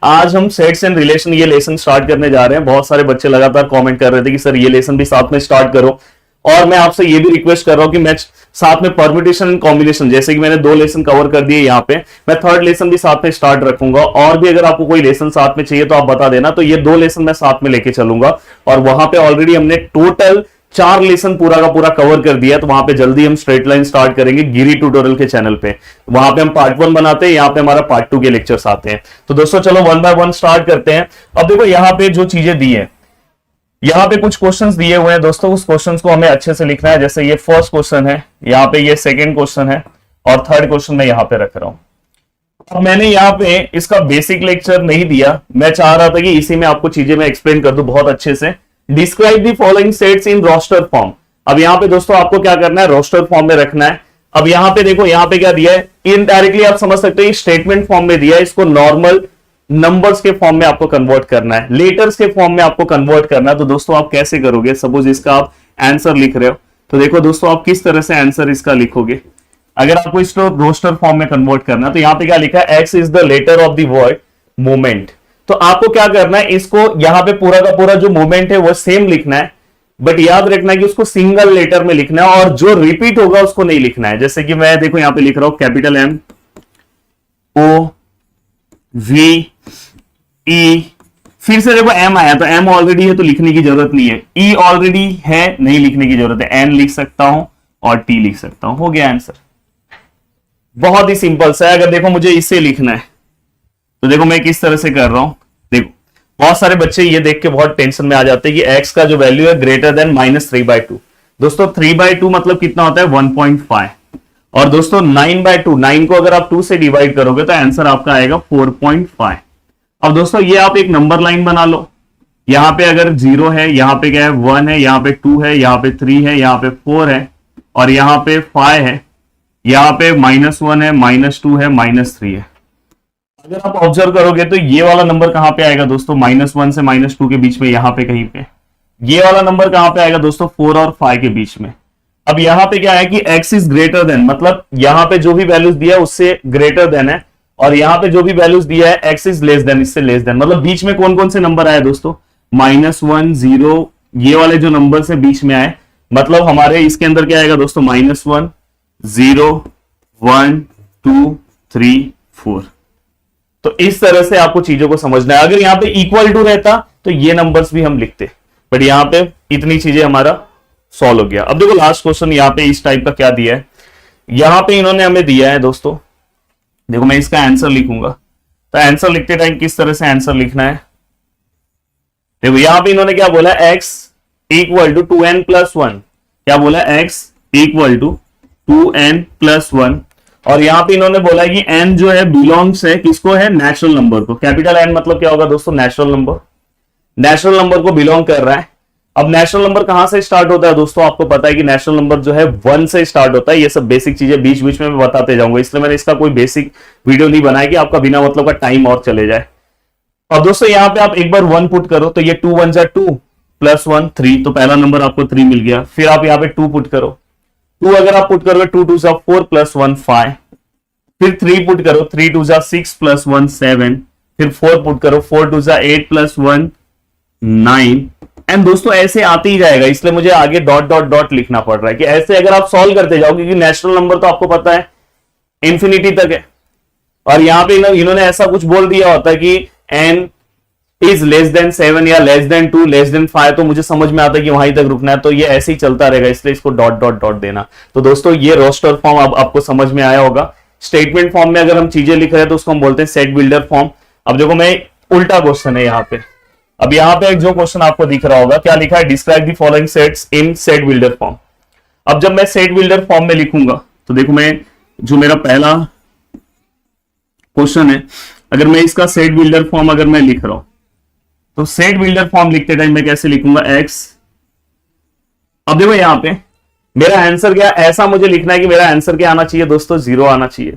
आज हम sets and relation ये लेसन स्टार्ट करने जा रहे हैं। बहुत सारे बच्चे लगातार कमेंट कर रहे थे कि सर ये लेसन भी साथ में स्टार्ट करो, और मैं आपसे ये भी रिक्वेस्ट कर रहा हूं कि मैं साथ में परम्यूटेशन एंड कॉम्बिनेशन, जैसे कि मैंने 2 लेसन कवर कर दिए यहाँ पे, मैं 3rd लेसन भी साथ में स्टार्ट रखूंगा। और भी अगर आपको कोई लेसन साथ में चाहिए तो आप बता देना, तो ये 2 लेसन मैं साथ में लेके चलूंगा। और वहां पे ऑलरेडी हमने टोटल 4 लेसन पूरा का पूरा कवर कर दिया, तो वहां पे जल्दी हम स्ट्रेट लाइन स्टार्ट करेंगे गिरी ट्यूटोरियल के चैनल पे। वहां पे हम पार्ट 1 बनाते हैं, यहाँ पे हमारा पार्ट 2 के लेक्चर्स आते हैं। तो दोस्तों चलो 1 बाय 1 स्टार्ट करते हैं। अब देखो यहाँ पे जो चीजें दी है, यहाँ पे कुछ क्वेश्चंस दिए हुए हैं दोस्तों, उस क्वेश्चंस को हमें अच्छे से लिखना है। जैसे ये फर्स्ट क्वेश्चन है, यहाँ पे ये सेकंड क्वेश्चन है, और 3rd क्वेश्चन मैं यहाँ पे रख रहा हूं। अब मैंने यहाँ पे इसका बेसिक लेक्चर नहीं दिया, मैं चाह रहा था कि इसी में आपको चीजें मैं एक्सप्लेन कर दूं बहुत अच्छे से। Describe the following sets in roster form. अब यहाँ पे दोस्तों आपको क्या करना है, रोस्टर फॉर्म में रखना है। अब यहाँ पे देखो, यहाँ पे क्या दिया है, इनडायरेक्टली आप समझ सकते हो स्टेटमेंट फॉर्म में दिया है, इसको नॉर्मल नंबर्स के फॉर्म में आपको कन्वर्ट करना है, लेटर्स के फॉर्म में आपको कन्वर्ट करना है। तो दोस्तों आप कैसे करोगे, सपोज इसका आप आंसर लिख रहे हो, तो देखो दोस्तों आप किस तरह से आंसर इसका लिखोगे। अगर आपको इसको रोस्टर फॉर्म में कन्वर्ट करना है, तो यहाँ पे क्या लिखा है, x is the letter of the word moment. तो आपको क्या करना है, इसको यहाँ पे पूरा का पूरा जो मोमेंट है वो सेम लिखना है, बट याद रखना है कि उसको सिंगल लेटर में लिखना है, और जो रिपीट होगा उसको नहीं लिखना है। जैसे कि मैं देखो यहाँ पे लिख रहा हूं capital M O V E, फिर से देखो M आया, तो M ऑलरेडी है तो लिखने की जरूरत नहीं है, E ऑलरेडी है नहीं लिखने की जरूरत है, N लिख सकता हूं और T लिख सकता हूं, हो गया आंसर। बहुत ही सिंपल सा है। अगर देखो मुझे इसे लिखना है, तो देखो मैं किस तरह से कर रहा हूं। देखो बहुत सारे बच्चे ये देख के बहुत टेंशन में आ जाते हैं कि x का जो वैल्यू है ग्रेटर देन -3/2। दोस्तों 3/2 मतलब कितना होता है, 1.5। और दोस्तों 9/2, 9 को अगर आप 2 से डिवाइड करोगे तो आंसर आपका आएगा 4.5। अब दोस्तों ये आप एक नंबर लाइन बना लो, यहां पे अगर 0 है, यहां पे क्या है 1 है, यहां पे 2 है, यहां पे 3 है, यहां पे 4 है, और यहां पे 5 है, यहां पे -1 है, -2 है, -3 है। अगर आप ऑब्जर्व करोगे तो ये वाला नंबर कहां पे आएगा दोस्तों, -1 से -2 के बीच में, यहां पे कहीं पे। ये वाला नंबर कहां पे आएगा दोस्तों, 4 और 5 के बीच में। अब यहां पे क्या है कि x इज ग्रेटर देन, मतलब यहां पे जो भी वैल्यूज दिया है उससे ग्रेटर देन है, और यहां पे जो भी वैल्यूज दिया है x इज लेस देन, इससे लेस देन। मतलब बीच में कौन कौन से नंबर आए दोस्तों, -1 0, ये वाले जो नंबर से बीच में आए, मतलब हमारे इसके अंदर क्या आएगा दोस्तों, -1 0 1 2 3 4। तो इस तरह से आपको चीजों को समझना है। अगर यहां पे इक्वल टू रहता तो ये नंबर्स भी हम लिखते, बट यहां पे इतनी चीजें हमारा सॉल्व हो गया। अब देखो लास्ट क्वेश्चन यहाँ पे इस टाइप का क्या दिया है, यहां पे इन्होंने हमें दिया है दोस्तों, देखो मैं इसका आंसर लिखूंगा, तो आंसर लिखते टाइम किस तरह से आंसर लिखना है। देखो यहां पे इन्होंने क्या बोला, x इक्वल टू 2n+1, क्या बोला, x इक्वल टू 2n+1, और यहां पे इन्होंने बोला कि n जो है बिलोंग्स है किसको, है नेचुरल नंबर को। कैपिटल N मतलब क्या होगा दोस्तों, नेचुरल नंबर, नेचुरल नंबर को बिलोंग कर रहा है। अब नेचुरल नंबर कहां से स्टार्ट होता है दोस्तों, आपको पता है कि नेचुरल नंबर जो है 1 से स्टार्ट होता है। ये सब बेसिक चीजें बीच बीच में मैं बताते जाऊंगा, इसलिए मैंने इसका कोई बेसिक वीडियो नहीं बनाया कि आपका बिना मतलब का टाइम और चले जाए। अब दोस्तों यहाँ पे आप एक बार 1 पुट करो, तो ये 2 1 जा 2 +1 3, तो पहला नंबर आपको 3 मिल गया। फिर आप यहाँ पे 2 पुट करो, 2 अगर आप पुट करोगे 2 2 जा 4 +1 5, फिर 3 पुट करो, 3 2 जा 6 +1 7, फिर 4 पुट करो, 4 2 जा 8 +1 9। एंड दोस्तों ऐसे आते ही जाएगा, इसलिए मुझे आगे डॉट डॉट डॉट लिखना पड़ रहा है कि ऐसे अगर आप सॉल्व करते जाओगे, क्योंकि नेचुरल नंबर तो आपको पता है इंफिनिटी तक है, और यहाँ पे इन्होंने ऐसा कुछ बोल दिया होता है कि n इज लेस देन 7 या लेस देन 2 लेस देन 5, तो मुझे समझ में आता है कि वहीं तक रुकना है, तो ये ऐसे ही चलता रहेगा, इसलिए इसको डॉट डॉट डॉट देना। तो दोस्तों ये रोस्टर फॉर्म अब आपको समझ में आया होगा। स्टेटमेंट फॉर्म में अगर हम चीजें लिख रहे हैं तो उसको हम बोलते हैं सेट बिल्डर फॉर्म। अब देखो मैं उल्टा क्वेश्चन है यहाँ पे, अब यहाँ पे एक जो क्वेश्चन आपको दिख रहा होगा, क्या लिखा है, describe the following sets in set builder form. अब जब मैं सेट बिल्डर फॉर्म में लिखूंगा, तो देखो मैं जो मेरा पहला क्वेश्चन है, अगर मैं इसका सेट बिल्डर फॉर्म अगर मैं लिख रहा हूं, तो सेट बिल्डर फॉर्म लिखते टाइम मैं कैसे लिखूंगा, x। अब देखो यहां पे मेरा आंसर क्या, ऐसा मुझे लिखना है कि मेरा आंसर क्या आना चाहिए दोस्तों, 0 आना चाहिए।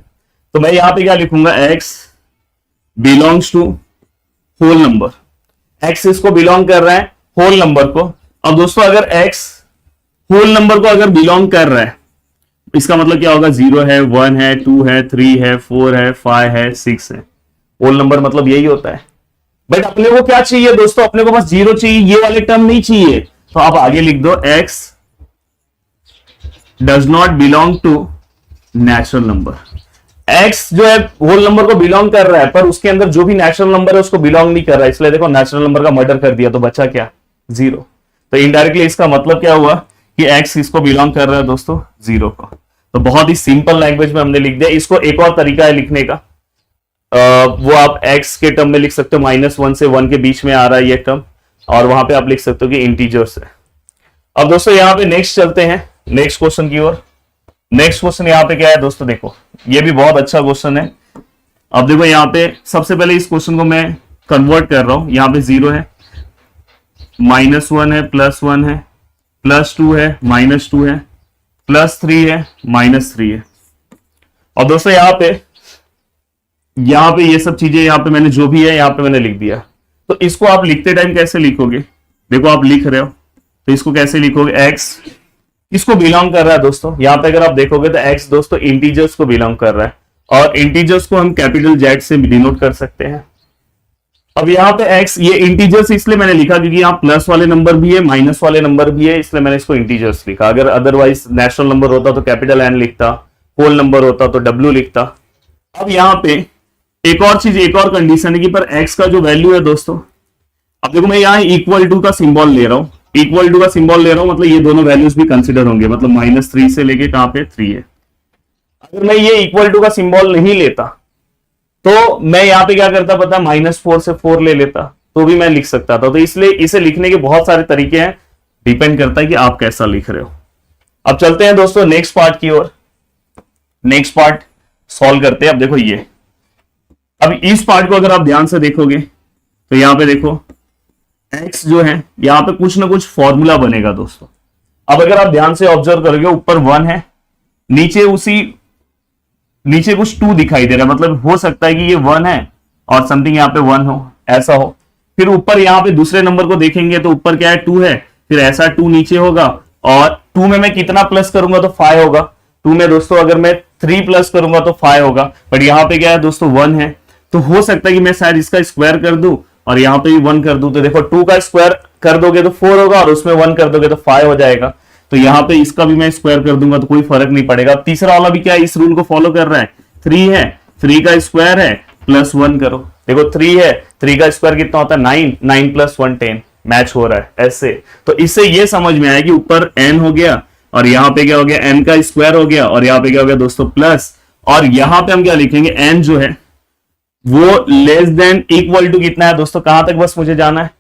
तो मैं यहां पे क्या लिखूंगा, x belongs to whole number, x इसको बिलोंग कर रहा है होल नंबर को। अब दोस्तों अगर x होल नंबर को अगर बिलोंग कर रहा है, इसका मतलब क्या होगा, 0 है, 1 है, 2 है, 3 है, 4 है, 5 है, 6 है। होल नंबर मतलब यही होता है। बट अपने को क्या चाहिए दोस्तों, अपने को बस जीरो चाहिए, ये वाले टर्म नहीं चाहिए। तो आप आगे लिख दो x does not belong to natural number. x जो है होल नंबर को बिलोंग कर रहा है, पर उसके अंदर जो भी नेचुरल नंबर है उसको बिलोंग नहीं कर रहा है, इसलिए देखो नेचुरल नंबर का मर्डर कर दिया तो बचा क्या, जीरो। तो इनडायरेक्टली इसका मतलब क्या हुआ कि x इसको बिलोंग कर रहा है दोस्तों जीरो को। तो बहुत ही सिंपल लैंग्वेज में हमने लिख दिया। इसको एक और तरीका है लिखने का, वो आप x के टर्म में लिख सकते हो, -1 से 1 के बीच में आ रहा है ये टर्म, और वहां पे आप लिख सकते हो कि इंटीजर्स है। अब दोस्तों यहाँ पे नेक्स्ट चलते हैं नेक्स्ट क्वेश्चन की ओर। नेक्स्ट क्वेश्चन यहाँ पे क्या है दोस्तों, देखो ये भी बहुत अच्छा क्वेश्चन है। अब देखो यहाँ पे सबसे पहले इस क्वेश्चन को मैं कन्वर्ट कर रहा हूं। यहाँ पे 0 है, -1 है, +1 है, +2 है, -2 है, +3 है, -3 है। और दोस्तों यहाँ पे ये सब चीजें यहाँ पे मैंने जो भी है यहाँ पे मैंने लिख दिया। तो इसको आप लिखते टाइम कैसे लिखोगे, देखो आप लिख रहे हो तो इसको कैसे लिखोगे, x इसको बिलोंग कर रहा है दोस्तों। यहाँ पे अगर आप देखोगे तो x दोस्तों इंटीजर्स को बिलोंग कर रहा है, और इंटीजर्स को हम कैपिटल Z से डिनोट कर सकते हैं। अब यहाँ पे x ये इंटीजर्स इसलिए मैंने लिखा क्योंकि यहाँ प्लस वाले नंबर भी है, माइनस वाले नंबर भी है, इसलिए मैंने इसको इंटीजर्स लिखा। अगर अदरवाइज नेचुरल नंबर होता तो कैपिटल N लिखता, होल नंबर होता तो W लिखता। अब यहाँ पे एक और चीज, एक और कंडीशन है कि पर x का जो वैल्यू है दोस्तों, अब देखो मैं यहाँ इक्वल टू का सिंबल ले रहा हूं, इक्वल टू का सिंबल ले रहा हूं, मतलब ये दोनों वैल्यूज भी कंसिडर होंगे, मतलब -3 से लेके कहां पे 3 है। अगर मैं ये इक्वल टू का सिंबल नहीं लेता तो मैं यहाँ पे क्या करता पता, -4 से 4 ले लेता तो भी मैं लिख सकता था। तो इसलिए इसे लिखने के बहुत सारे तरीके हैं, डिपेंड करता है कि आप कैसा लिख रहे हो। अब चलते हैं दोस्तों नेक्स्ट पार्ट की ओर। नेक्स्ट पार्ट सॉल्व करते हैं। अब देखो ये, अब इस पार्ट को अगर आप ध्यान से देखोगे तो यहाँ पे देखो x जो है यहाँ पे कुछ ना कुछ फॉर्मूला बनेगा दोस्तों। अब अगर आप ध्यान से ऑब्जर्व करोगे, ऊपर 1 है, नीचे कुछ 2 दिखाई दे रहा है, मतलब हो सकता है कि ये 1 है और समथिंग यहाँ पे 1 हो, ऐसा हो। फिर ऊपर यहाँ पे दूसरे नंबर को देखेंगे तो ऊपर क्या है, 2 है, फिर ऐसा 2 नीचे होगा, और 2 में मैं कितना प्लस करूंगा तो 5 होगा। 2 में दोस्तों अगर मैं 3 प्लस करूंगा तो 5 होगा, बट यहाँ पे क्या है दोस्तों 1 है, तो हो सकता है कि मैं शायद इसका स्क्वायर कर दूं और यहाँ पे भी 1 कर दूं। तो देखो 2 का स्क्वायर कर दोगे तो 4 होगा, और उसमें 1 कर दोगे तो 5 हो जाएगा। तो यहाँ पे इसका भी मैं स्क्वायर कर दूंगा तो कोई फर्क नहीं पड़ेगा। तीसरा वाला भी क्या है, इस रूल को फॉलो कर रहा है, 3 है, 3 का स्क्वायर है +1 करो, देखो 3 है, 3 का स्क्वायर कितना होता है 9, 9 + 1 10, मैच हो रहा है ऐसे। तो इससे ये समझ में आया कि ऊपर n हो गया और यहाँ पे क्या हो गया, n का स्क्वायर हो गया, और यहाँ पे क्या हो गया दोस्तों प्लस, और यहाँ पे हम क्या लिखेंगे, n जो है वो लेस देन इक्वल टू कितना है दोस्तों, कहां तक बस मुझे जाना है,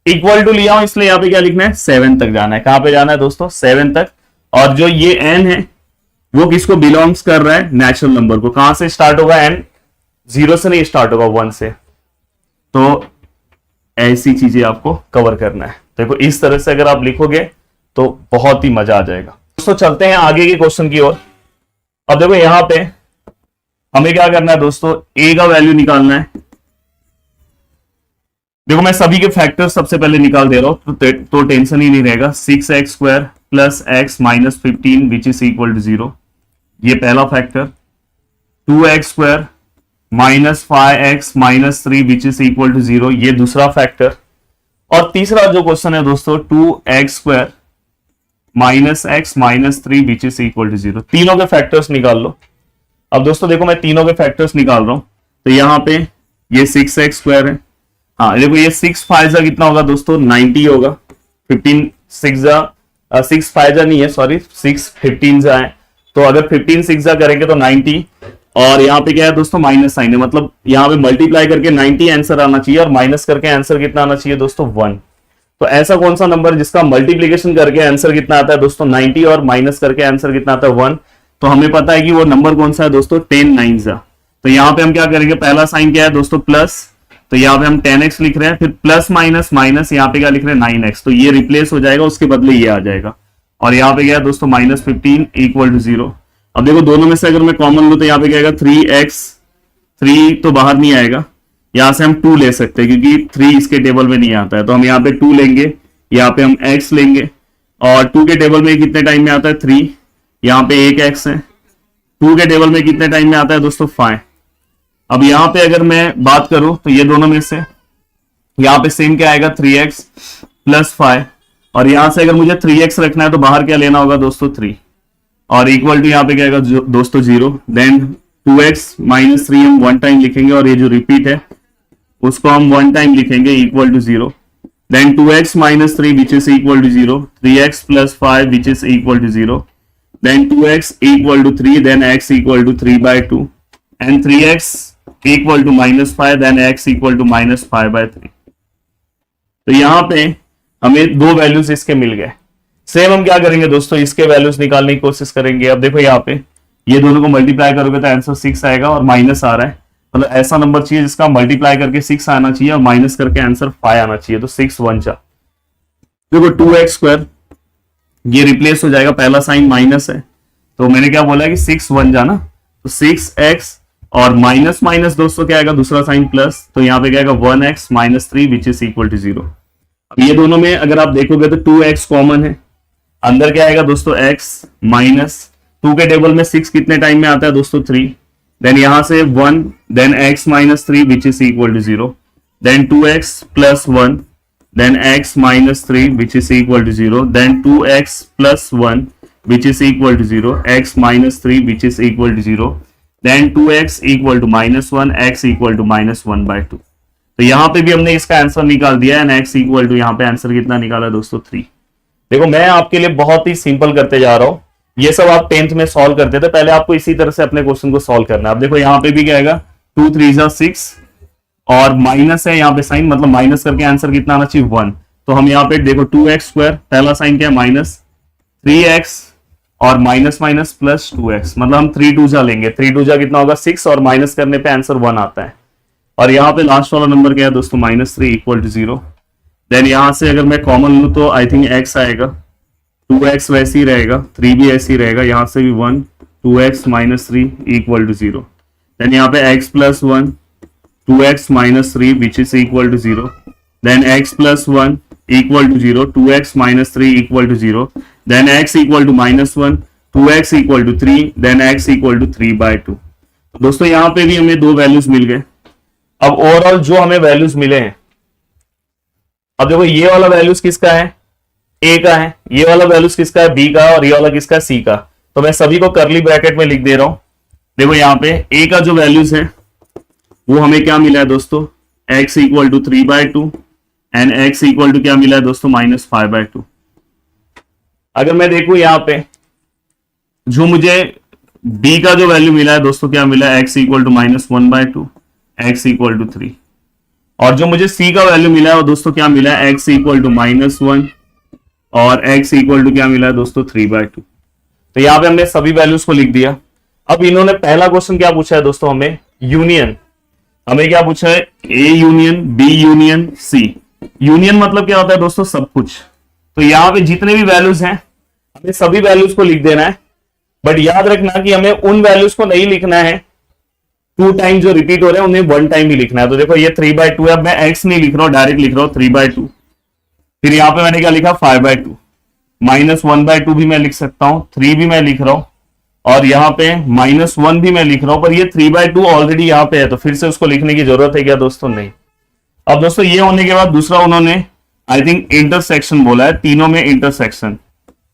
इक्वल टू लिया हूं इसलिए यहाँ पे क्या लिखना है, 7 तक जाना है। कहां पे जाना है दोस्तों, 7 तक। और जो ये n है वो किसको बिलोंग्स कर रहा है, नेचुरल नंबर को। कहां से स्टार्ट होगा, n 0 से नहीं स्टार्ट होगा, 1 से। तो ऐसी चीजें आपको कवर करना है। देखो इस तरह से अगर आप लिखोगे तो बहुत ही मजा आ जाएगा। दोस्तों चलते हैं आगे के क्वेश्चन की ओर। अब देखो यहां पे हमें क्या करना है दोस्तों, a का वैल्यू निकालना है। देखो मैं सभी के फैक्टर सबसे पहले निकाल दे रहा हूं तो टेंशन ही नहीं रहेगा। 6x² + x - 15 which is equal to 0, ये पहला factor. 2x² - 5x - 3 which is equal to 0, ये दूसरा फैक्टर। और तीसरा जो क्वेश्चन है दोस्तों, 2x² - x - 3 which is equal to 0, तीनों के फैक्टर्स निकाल लो। अब दोस्तों देखो मैं तीनों के फैक्टर्स निकाल रहा हूं, तो यहां पे ये 6x² है, हाँ देखो ये 6 5 कितना होगा दोस्तों, 90 होगा। 15 6 5 नहीं है, सॉरी 6 15 है, तो अगर 15 6 करेंगे तो 90। और यहाँ पे क्या है दोस्तों, माइनस साइन है, मतलब यहाँ पे मल्टीप्लाई करके 90 आंसर आना चाहिए, और माइनस करके आंसर कितना आना चाहिए दोस्तों, 1। तो ऐसा कौन सा नंबर जिसका मल्टीप्लीकेशन करके आंसर कितना आता है दोस्तों, 90, और माइनस करके आंसर कितना आता है, 1। तो हमें पता है कि वो नंबर कौन सा है दोस्तों, 10 9 है। तो यहाँ पे हम क्या करेंगे, पहला साइन क्या है दोस्तों, प्लस, तो यहाँ पे हम 10x लिख रहे हैं, फिर प्लस माइनस माइनस, यहाँ पे क्या लिख रहे हैं 9x, तो ये रिप्लेस हो जाएगा, उसके बदले ये आ जाएगा। और यहाँ पे क्या है दोस्तों, -15 इक्वल टू 0। अब देखो दोनों में से अगर मैं कॉमन लूं तो यहाँ पे क्या आएगा, 3x, 3 तो बाहर नहीं आएगा, यहाँ से हम 2 ले सकते हैं क्योंकि 3 इसके टेबल में नहीं आता है, तो हम यहाँ पे 2 लेंगे, यहाँ पे हम x लेंगे, और 2 के टेबल में कितने टाइम में आता है 3, यहाँ पे एक x है, 2 के टेबल में कितने टाइम में आता है दोस्तों 5। अब यहाँ पे अगर मैं बात करूं तो ये दोनों में से यहाँ पे सेम क्या आएगा 3x प्लस 5, और यहां से अगर मुझे 3x रखना है तो बाहर क्या लेना होगा दोस्तों 3, और इक्वल टू यहाँ पे क्या आएगा दोस्तों 0। देन 2x माइनस 3 हम वन टाइम लिखेंगे, और ये जो रिपीट है उसको हम वन टाइम लिखेंगे equal to 0। Then 2x minus 3 which is equal to 0, 3x plus 5 which is equal to 0, then 2x equal to 3, then x equal to 3/2, and 3x equal to minus 5, then x equal to minus 5/3। तो यहां पे हमें दो values इसके मिल गए। Same हम क्या करेंगे दोस्तों, इसके वैल्यूज निकालने की कोशिश करेंगे। अब देखो यहाँ पे ये दोनों को मल्टीप्लाई करोगे तो आंसर 6 आएगा, और माइनस आ रहा है, मतलब ऐसा नंबर चाहिए जिसका मल्टीप्लाई करके 6 आना चाहिए और माइनस करके आंसर 5 आना चाहिए। तो 6 1 जा, देखो 2x², ये रिप्लेस हो जाएगा, पहला साइन माइनस है तो मैंने क्या बोला कि 6 1 जा ना, तो 6x और माइनस माइनस दोस्तों क्या आएगा, दूसरा साइन प्लस, तो यहाँ पे क्या आएगा 1x minus 3 which is equal to 0। अब ये दोनों में अगर आप देखोगे तो 2x कॉमन है, अंदर क्या आएगा दोस्तों x माइनस 2 के टेबल में 6 कितने टाइम में आता है दोस्तों 3, देन यहां से 1, then x minus 3 which is equal to 0, then 2x plus 1, then x minus 3 which is equal to 0, then 2x plus 1 which is equal to 0, x minus 3 which is equal to 0, then 2x equal to minus 1, x equal to minus 1/2। तो यहां पे भी हमने इसका answer निकाल दिया है, x equal to यहाँ पे आंसर कितना निकाला दोस्तों 3। देखो मैं आपके लिए बहुत ही सिंपल करते जा रहा हूं, ये सब आप 10th में सॉल्व करते थे, पहले आपको इसी तरह से अपने क्वेश्चन को सॉल्व करना है। अब देखो यहाँ पे भी क्या आएगा 2 3 6, और माइनस है यहाँ पे साइन, मतलब माइनस करके आंसर कितना आना चाहिए 1। तो हम यहाँ पे देखो 2x², पहला साइन क्या है माइनस, 3x और माइनस माइनस प्लस 2x, मतलब हम 3 2 जा लेंगे, 3 2 जा कितना होगा 6, और माइनस करने पे आंसर 1 आता है। और यहाँ पे लास्ट वाला नंबर क्या है दोस्तों -3 इक्वल टू 0। देन यहां से अगर मैं कॉमन लूं तो आई थिंक x आएगा, 2x वैसे ही रहेगा, 3 भी ऐसे ही रहेगा, यहां से भी 1, 2x minus 3 equal to 0। Then यहाँ पे x plus 1, 2x minus 3 which is equal to 0, then x plus 1 equal to 0, 2x minus 3 equal to 0, then x equal to minus 1, 2x equal to 3, then x equal to 3/2। दोस्तों यहाँ पे भी हमें दो values मिल गए। अब ओवरऑल जो हमें वैल्यूज मिले हैं, अब देखो ये वाला वैल्यूज किसका है, a का है, ये वाला वैल्यूज किसका है, b का, और ये वाला किसका है, c का। तो मैं सभी को करली ब्रैकेट में लिख दे रहा हूं। देखो यहाँ पे a का जो वैल्यूज है वो हमें क्या मिला है दोस्तों, x equal to 3/2 and x equal to क्या मिला है दोस्तों -5/2। अगर मैं देखूं यहाँ पे जो मुझे b का जो वैल्यू मिला है दोस्तों क्या मिला है, x equal to -1/2, x equal to 3, और जो मुझे c का वैल्यू मिला है वो दोस्तों क्या मिला है, x इक्वल टू -1 और x इक्वल टू क्या मिला है दोस्तों 3/2। तो यहाँ पे हमने सभी वैल्यूज को लिख दिया। अब इन्होंने पहला क्वेश्चन क्या पूछा है दोस्तों, हमें यूनियन, हमें क्या पूछा है, a union b union c। Union मतलब क्या होता है दोस्तों, सब कुछ। तो यहाँ पे जितने भी वैल्यूज हैं हमें सभी वैल्यूज को लिख देना है, बट याद रखना कि हमें उन वैल्यूज को नहीं लिखना है 2 टाइम जो रिपीट हो रहे हैं, उन्हें 1 टाइम ही लिखना है। तो देखो ये 3/2 है, अब मैं x नहीं लिख रहा हूं, डायरेक्ट लिख रहा हूं 3/2। फिर यहां पे मैंने क्या लिखा 5/2, -1/2 भी मैं लिख सकता हूं, 3 भी मैं लिख रहा हूं, और यहाँ पे -1 भी मैं लिख रहा हूं, पर ये 3/2 ऑलरेडी यहाँ पे है, तो फिर से उसको लिखने की जरूरत है क्या दोस्तों, नहीं। अब दोस्तों ये होने के बाद दूसरा उन्होंने आई थिंक इंटरसेक्शन बोला है, तीनों में इंटरसेक्शन।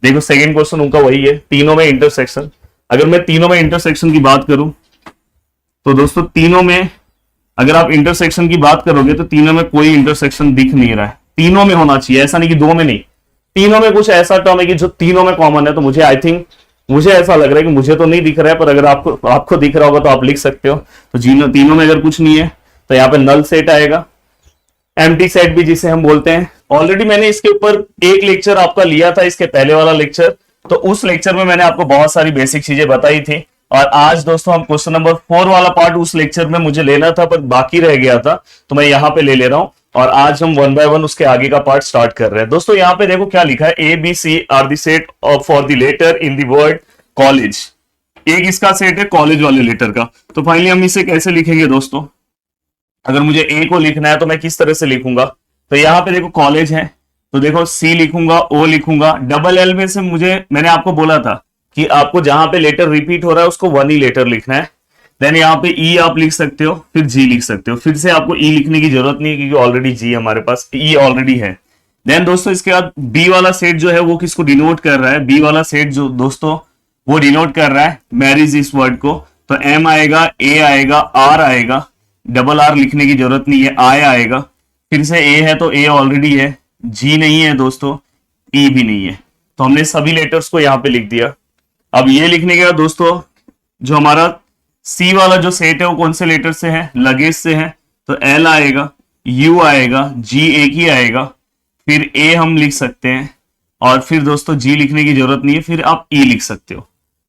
देखो सेकेंड क्वेश्चन उनका वही है, तीनों में इंटरसेक्शन। अगर मैं तीनों में इंटरसेक्शन की बात करूं तो दोस्तों तीनों में अगर आप इंटरसेक्शन की बात करोगे तो तीनों में कोई इंटरसेक्शन दिख नहीं रहा है। तीनों में होना चाहिए, ऐसा नहीं कि 2 में नहीं, तीनों में कुछ ऐसा टर्म है कि जो तीनों में कॉमन है। तो मुझे आई थिंक मुझे ऐसा लग रहा है कि मुझे तो नहीं दिख रहा है, पर अगर आपको दिख रहा होगा तो आप लिख सकते हो। तो तीनों में अगर कुछ नहीं है तो यहाँ पे नल सेट आएगा, एम्प्टी सेट भी जिसे हम बोलते हैं। ऑलरेडी मैंने इसके ऊपर एक लेक्चर आपका लिया था, इसके पहले वाला लेक्चर, तो उस लेक्चर में मैंने आपको बहुत सारी बेसिक चीजें बताई थी। और आज दोस्तों हम क्वेश्चन नंबर 4 वाला पार्ट उस लेक्चर में मुझे लेना था पर बाकी रह गया था, तो मैं यहाँ पे ले ले रहा हूं, और आज हम 1 बाय 1 उसके आगे का पार्ट स्टार्ट कर रहे हैं। दोस्तों यहाँ पे देखो क्या लिखा है, A B C are the set for the letter in the word college. एक इसका सेट है कॉलेज वाले लेटर का। तो फाइनली हम इसे कैसे लिखेंगे दोस्तों, अगर मुझे ए को लिखना है तो मैं किस तरह से लिखूंगा। तो यहाँ पे देखो कॉलेज है, तो देखो सी लिखूंगा, ओ लिखूंगा, डबल एल में से मैंने आपको बोला था कि आपको जहां पे लेटर रिपीट हो रहा है उसको 1 ही लेटर लिखना है। देन यहाँ पे ई आप लिख सकते हो, फिर जी लिख सकते हो। फिर से आपको ई लिखने की जरूरत नहीं है क्योंकि ऑलरेडी जी हमारे पास ई ऑलरेडी है। देन दोस्तों इसके बाद बी वाला सेट जो है वो किसको डिनोट कर रहा है, बी वाला सेट जो दोस्तों वो डिनोट कर रहा है मैरिज इस वर्ड को। तो एम आएगा, ए आएगा, आर आएगा, डबल आर लिखने की जरूरत नहीं है, आई आएगा। फिर से ए है तो ए ऑलरेडी है, जी नहीं है दोस्तों, ई भी नहीं है, तो हमने सभी लेटर्स को यहां पे लिख दिया। अब ये लिखने के बाद दोस्तों जो हमारा सी वाला जो सेट है वो कौन से लेटर से है, लगेज से है, तो एल आएगा, यू आएगा, जी एक ही आएगा, फिर ए हम लिख सकते हैं, और फिर दोस्तों जी लिखने की जरूरत नहीं है, फिर आप ई लिख सकते हो।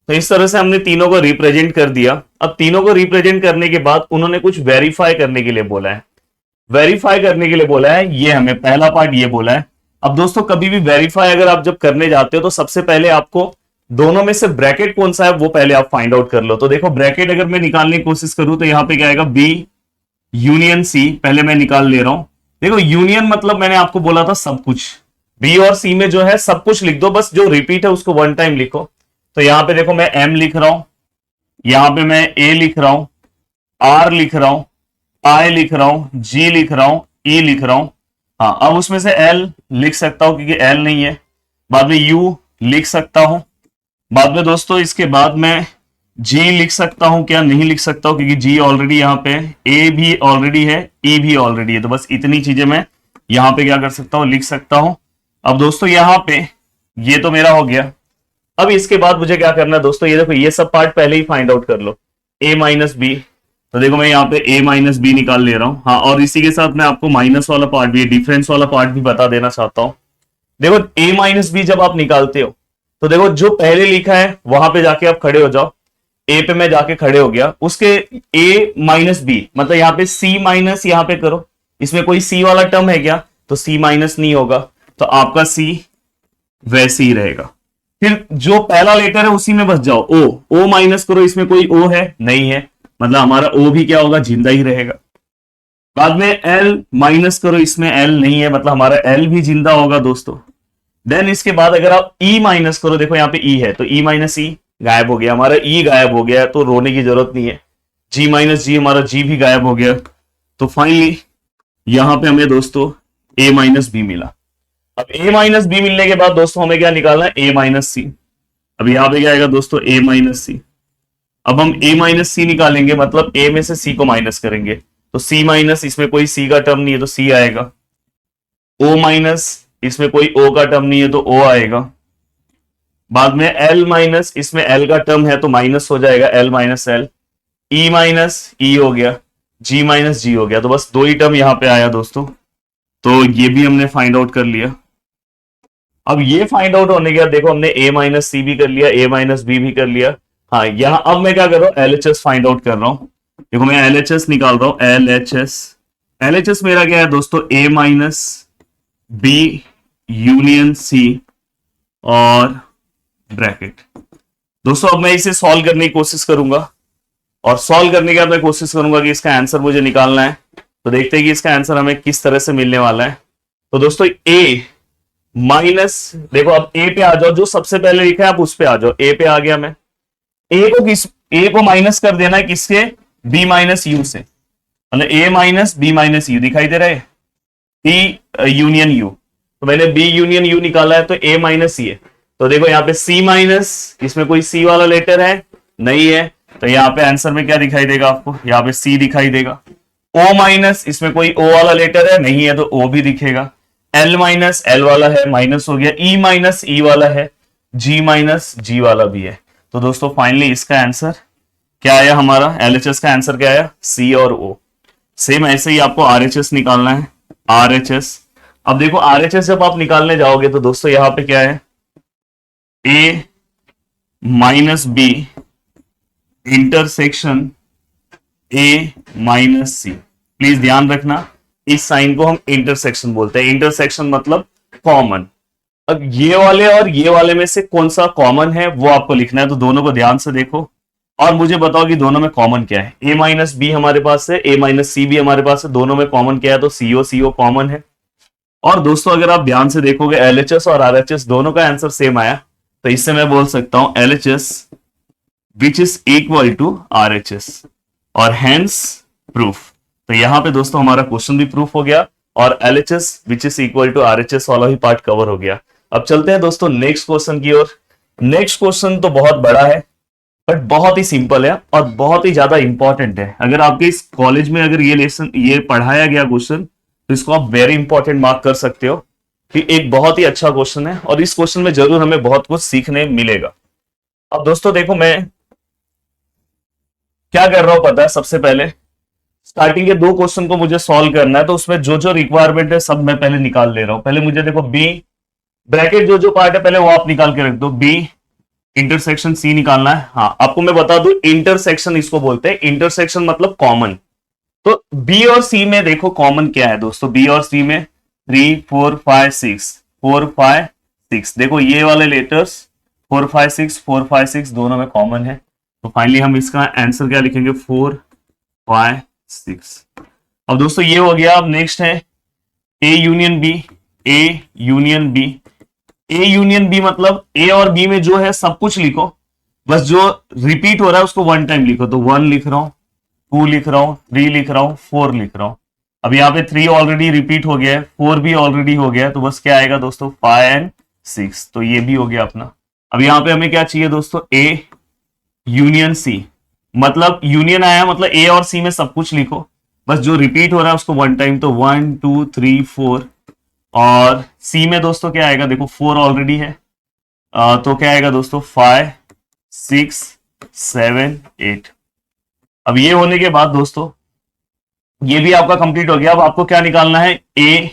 तो इस तरह से हमने तीनों को रिप्रेजेंट कर दिया। अब तीनों को रिप्रेजेंट करने के बाद उन्होंने कुछ वेरीफाई करने के लिए बोला है। वेरीफाई करने के लिए बोला है, ये हमें पहला पार्ट ये बोला है। अब दोस्तों कभी भी वेरीफाई अगर आप जब करने जाते हो तो सबसे पहले आपको दोनों में से ब्रैकेट कौन सा है वो पहले आप फाइंड आउट कर लो। तो देखो ब्रैकेट अगर मैं निकालने की कोशिश करूं तो यहां पे क्या आएगा, बी यूनियन सी, पहले मैं निकाल ले रहा हूं। देखो यूनियन मतलब मैंने आपको बोला था सब कुछ, बी और सी में जो है सब कुछ लिख दो, बस जो रिपीट है उसको वन टाइम लिखो। तो यहां पे देखो मैं एम लिख रहा हूं, यहां पे मैं ए लिख रहा हूं, आर लिख रहा हूं, आई लिख रहा हूं, जी लिख रहा हूं, ई लिख रहा हूं। हाँ अब उसमें से एल लिख सकता हूं क्योंकि एल नहीं है, बाद में यू लिख सकता हूं, बाद में दोस्तों इसके बाद मैं जी लिख सकता हूं, क्या नहीं लिख सकता हूं क्योंकि जी ऑलरेडी यहाँ पे, ए भी ऑलरेडी है, ई भी ऑलरेडी है, तो बस इतनी चीजें मैं यहाँ पे क्या कर सकता हूं, लिख सकता हूं। अब दोस्तों यहाँ पे ये तो मेरा हो गया। अब इसके बाद मुझे क्या करना है दोस्तों, ये देखो ये सब पार्ट पहले ही फाइंड आउट कर लो, ए माइनस बी। तो देखो मैं यहाँ पे ए माइनस बी निकाल ले रहा हूँ। हाँ और इसी के साथ मैं आपको माइनस वाला पार्ट भी, डिफरेंस वाला पार्ट भी बता देना चाहता हूँ। देखो ए माइनस बी जब आप निकालते हो तो देखो जो पहले लिखा है वहां पे जाके आप खड़े हो जाओ। ए पे मैं जाके खड़े हो गया, उसके ए माइनस बी मतलब यहाँ पे सी माइनस यहाँ पे करो, इसमें कोई सी वाला टर्म है क्या, तो सी माइनस नहीं होगा, तो आपका सी वैसे ही रहेगा। फिर जो पहला लेटर है उसी में बस जाओ, ओ माइनस करो, इसमें कोई ओ है नहीं है, मतलब हमारा ओ भी क्या होगा, जिंदा ही रहेगा। बाद में एल माइनस करो, इसमें एल नहीं है, मतलब हमारा एल भी जिंदा होगा दोस्तों। देन इसके बाद अगर आप ई माइनस करो, देखो यहाँ पे ई है तो ई माइनस ई गायब हो गया, हमारा ई गायब हो गया तो रोने की जरूरत नहीं है। जी माइनस जी, हमारा जी भी गायब हो गया। तो फाइनली यहां पे हमें दोस्तों ए माइनस बी मिला। अब ए माइनस बी मिलने के बाद दोस्तों हमें क्या निकालना है, ए माइनस सी। अब यहां पे क्या आएगा दोस्तों, ए माइनस सी। अब हम ए माइनस सी निकालेंगे, मतलब ए में से सी को माइनस करेंगे, तो सी माइनस, इसमें कोई सी का टर्म नहीं है तो सी आएगा। ओ माइनस, इसमें कोई ओ का टर्म नहीं है तो ओ आएगा। बाद में एल माइनस, इसमें एल का टर्म है तो माइनस हो जाएगा, L minus L. E minus ई हो गया, जी माइनस जी हो गया, तो बस दो ही टर्म यहां पे आया दोस्तों। तो ये भी हमने फाइंड आउट कर लिया। अब ये फाइंड आउट होने के बाद देखो हमने ए माइनस सी भी कर लिया, ए माइनस बी भी कर लिया। हाँ यहां अब मैं क्या कर रहा हूं, एलएचएस फाइंड आउट कर रहा हूं। देखो मैं एलएचएस निकाल रहा हूं, एलएचएस। एलएचएस मेरा क्या है दोस्तों, A minus B union C और ब्रैकेट। दोस्तों अब मैं इसे सॉल्व करने की कोशिश करूंगा, और सॉल्व करने के बाद मैं कोशिश करूंगा कि इसका आंसर मुझे निकालना है। तो देखते हैं कि इसका आंसर हमें किस तरह से मिलने वाला है। तो दोस्तों ए माइनस, देखो अब ए पे आ जाओ, जो सबसे पहले लिखा है आप उस पे आ जाओ। ए पे आ गया मैं, ए को माइनस कर देना है किसके, बी माइनस यू से, मतलब ए माइनस बी माइनस यू दिखाई दे रहा है, बी यूनियन यू। तो मैंने बी यूनियन यू निकाला है तो ए माइनस सी है। तो देखो यहाँ पे सी माइनस, इसमें कोई सी वाला लेटर है नहीं है, तो यहाँ पे आंसर में क्या दिखाई देगा आपको, यहाँ पे सी दिखाई देगा। ओ माइनस, इसमें कोई ओ वाला लेटर है नहीं है तो ओ भी दिखेगा। एल माइनस एल वाला है, माइनस हो गया। ई माइनस ई वाला है, जी माइनस जी वाला भी है। तो दोस्तों फाइनली इसका आंसर क्या आया, हमारा एलएचएस का आंसर क्या आया, सी और ओ। सेम ऐसे ही आपको आरएचएस निकालना है, आरएचएस। अब देखो आरएचएस जब आप निकालने जाओगे तो दोस्तों यहां पे क्या है, A minus B intersection A minus C. Please ध्यान रखना इस साइन को हम इंटरसेक्शन बोलते हैं। इंटरसेक्शन मतलब कॉमन। अब ये वाले और ये वाले में से कौन सा कॉमन है वो आपको लिखना है, तो दोनों को ध्यान से देखो और मुझे बताओ कि दोनों में कॉमन क्या है। ए माइनस बी हमारे पास है, ए माइनस सी भी हमारे पास है, दोनों में कॉमन क्या है, तो सीओ कॉमन है। और दोस्तों अगर आप ध्यान से देखोगे एलएचएस और आरएचएस दोनों का आंसर सेम आया, तो इससे मैं बोल सकता हूं LHS which is equal to RHS. और हैंस प्रूफ। तो यहां पे दोस्तों हमारा क्वेश्चन भी प्रूफ हो गया और LHS which is equal to RHS वाला ही पार्ट कवर हो गया। अब चलते हैं दोस्तों नेक्स्ट क्वेश्चन की ओर। नेक्स्ट क्वेश्चन तो बहुत बड़ा है बट बहुत ही सिंपल है और बहुत ही ज्यादा इंपॉर्टेंट है। अगर आपके इस कॉलेज में अगर ये पढ़ाया गया क्वेश्चन तो इसको आप वेरी इंपॉर्टेंट मार्क कर सकते हो कि एक बहुत ही अच्छा क्वेश्चन है और इस क्वेश्चन में जरूर हमें बहुत कुछ सीखने मिलेगा। अब दोस्तों देखो मैं क्या कर रहा हूं पता है, सबसे पहले स्टार्टिंग के दो क्वेश्चन को मुझे सॉल्व करना है तो उसमें जो जो रिक्वायरमेंट है सब मैं पहले निकाल ले रहा हूं। पहले मुझे देखो बी ब्रैकेट जो जो पार्ट है पहले वो आप निकाल के रख दो। बी इंटरसेक्शन सी निकालना है। हाँ आपको मैं बता दूं इंटरसेक्शन इसको बोलते हैं, इंटरसेक्शन मतलब कॉमन। तो बी और सी में देखो कॉमन क्या है दोस्तों, बी और सी में 3 4 5 6 4 5 6 देखो ये वाले लेटर्स 4 5 6 4 5 6 दोनों में कॉमन है। तो फाइनली हम इसका आंसर क्या लिखेंगे 4 5 6। अब दोस्तों ये हो गया। अब नेक्स्ट है A union B. A union B, A union B मतलब ए और बी में जो है सब कुछ लिखो, बस जो रिपीट हो रहा है उसको वन टाइम लिखो। तो 1 लिख रहा हूं, 2 लिख रहा हूं, 3 लिख रहा हूं, 4 लिख रहा हूं। अब यहाँ पे 3 ऑलरेडी रिपीट हो गया है, 4 भी ऑलरेडी हो गया है, तो बस क्या आएगा दोस्तों 5 एंड 6। तो ये भी हो गया अपना। अब यहाँ पे हमें क्या चाहिए दोस्तों, ए यूनियन सी, मतलब यूनियन आया मतलब ए और सी में सब कुछ लिखो, बस जो रिपीट हो रहा है उसको वन टाइम। तो 1 2 3 4 और सी में दोस्तों क्या आएगा, देखो 4 ऑलरेडी है, तो क्या आएगा दोस्तों 5 6 7 8। अब ये होने के बाद दोस्तों ये भी आपका कंप्लीट हो गया। अब आपको क्या निकालना है, ए,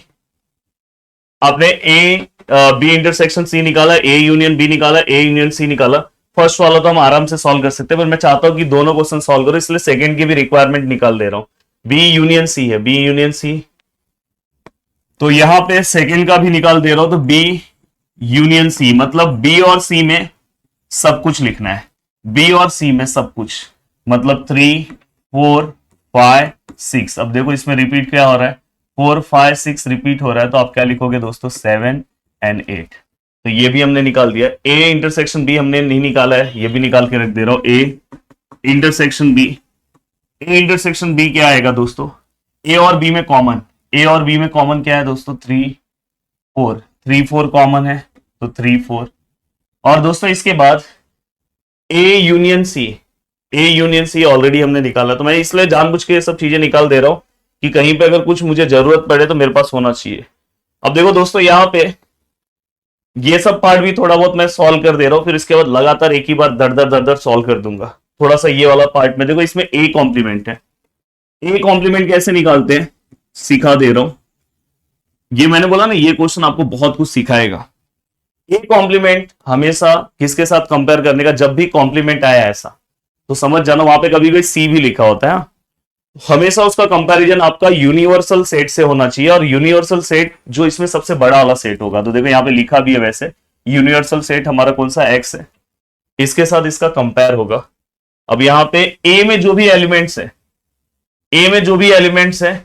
आपने ए बी इंटरसेक्शन सी निकाला, ए यूनियन बी निकाला, ए यूनियन सी निकाला। फर्स्ट वाला तो हम आराम से सॉल्व कर सकते हैं, पर मैं चाहता हूं कि दोनों क्वेश्चन सॉल्व करो, इसलिए सेकंड की भी रिक्वायरमेंट निकाल दे रहा हूं। बी यूनियन सी है, बी यूनियन सी, तो यहां पे सेकंड का भी निकाल दे रहा हूं। तो बी यूनियन सी मतलब बी और सी में सब कुछ लिखना है, बी और सी में सब कुछ, मतलब 3 4 5 6। अब देखो इसमें रिपीट क्या हो रहा है, 4 5 6 रिपीट हो रहा है, तो आप क्या लिखोगे दोस्तों 7 एंड 8। तो ये भी हमने निकाल दिया। ए इंटरसेक्शन बी हमने नहीं निकाला है, ये भी निकाल के रख दे रहा हूं। A intersection B, A intersection B क्या आएगा दोस्तों, ए और बी में कॉमन, ए और बी में कॉमन क्या है दोस्तों 3 4, 3 4 कॉमन है, तो 3 4। और दोस्तों इसके बाद A union C, A union C already हमने निकाला, तो मैं इसलिए जानबूझ के ये सब चीजें निकाल दे रहा हूं कि कहीं पे अगर कुछ मुझे जरूरत पड़े तो मेरे पास होना चाहिए। अब देखो दोस्तों यहां पे ये सब पार्ट भी थोड़ा बहुत मैं सॉल्व कर दे रहा हूं, फिर इसके बाद लगातार एक ही बार दर दर दर दर सॉल्व कर दूंगा। थोड़ा सा ये वाला पार्ट में देखो, इसमें ए कॉम्प्लीमेंट है, ए कॉम्प्लीमेंट कैसे निकालते हैं सिखा दे रहा हूं। ये मैंने बोला ना ये क्वेश्चन आपको बहुत कुछ सिखाएगा। ए कॉम्प्लीमेंट हमेशा किसके साथ कंपेयर करने का, जब भी कॉम्प्लीमेंट आया ऐसा तो समझ जाना वहां पे कभी भी सी भी लिखा होता है, हमेशा उसका कंपैरिजन आपका यूनिवर्सल सेट से होना चाहिए। और यूनिवर्सल सेट जो इसमें सबसे बड़ा वाला सेट होगा, तो देखो यहाँ पे लिखा भी है वैसे, यूनिवर्सल सेट हमारा कौन सा एक्स है, इसके साथ इसका कंपेयर होगा। अब यहाँ पे ए में जो भी एलिमेंट्स है, ए में जो भी एलिमेंट्स है,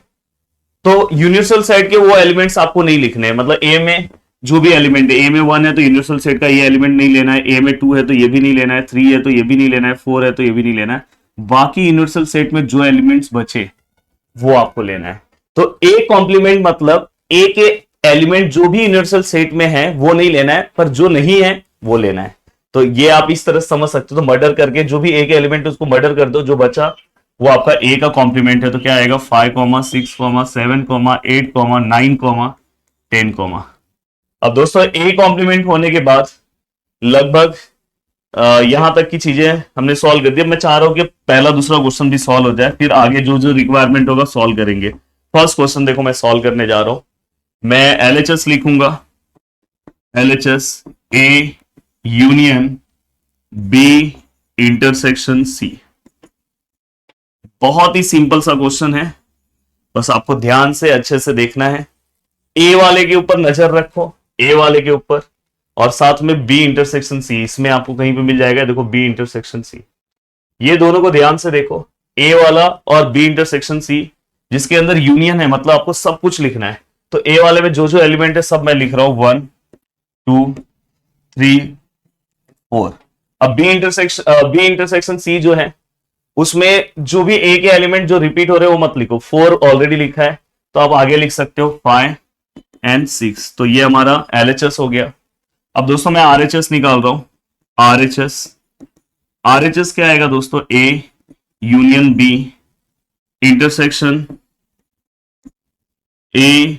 तो यूनिवर्सल सेट के वो एलिमेंट्स आपको नहीं लिखने हैं। मतलब ए में जो भी एलिमेंट है, ए में 1 है तो यूनिवर्सल सेट का ये एलिमेंट नहीं लेना है, ए में 2 है तो ये भी नहीं लेना है, 3 है तो ये भी नहीं लेना है, 4 है तो ये भी नहीं लेना है। बाकी यूनिवर्सल सेट में जो एलिमेंट्स बचे वो आपको लेना है। तो ए कॉम्प्लीमेंट मतलब ए के एलिमेंट जो भी यूनिवर्सल सेट में है वो नहीं लेना है, पर जो नहीं है वो लेना है। तो ये आप इस तरह समझ सकते हो। तो मर्डर करके जो भी ए के एलिमेंट है उसको मर्डर कर दो, जो बचा वो आपका ए का कॉम्प्लीमेंट है। तो क्या आएगा 5 6 7 8 9 10। अब दोस्तों ए कॉम्प्लीमेंट होने के बाद लगभग यहां तक की चीजें हमने सॉल्व कर दी। मैं चाह रहा हूं कि पहला दूसरा क्वेश्चन भी सॉल्व हो जाए, फिर आगे जो जो रिक्वायरमेंट होगा सॉल्व करेंगे। फर्स्ट क्वेश्चन देखो मैं सॉल्व करने जा रहा हूं। मैं LHS लिखूंगा, LHS A union B intersection C. बहुत ही सिंपल सा क्वेश्चन है, बस आपको ध्यान से अच्छे से देखना है। ए वाले के ऊपर नजर रखो, ए वाले के ऊपर, और साथ में बी इंटरसेक्शन सी, इसमें आपको कहीं पे मिल जाएगा, देखो बी इंटरसेक्शन सी। ये दोनों को ध्यान से देखो, ए वाला और बी इंटरसेक्शन सी, जिसके अंदर यूनियन है, मतलब आपको सब कुछ लिखना है। तो ए वाले में जो जो एलिमेंट है सब मैं लिख रहा हूं 1 2 3 4। अब बी इंटरसेक्शन सी जो है उसमें जो भी ए के एलिमेंट जो रिपीट हो रहे हैं वो मत लिखो, 4 ऑलरेडी लिखा है तो आप आगे लिख सकते हो 5 एंड 6। तो ये हमारा एलएचएस हो गया। अब दोस्तों मैं आरएचएस निकाल रहा हूं। आरएचएस, आरएचएस क्या आएगा दोस्तों? A union B intersection A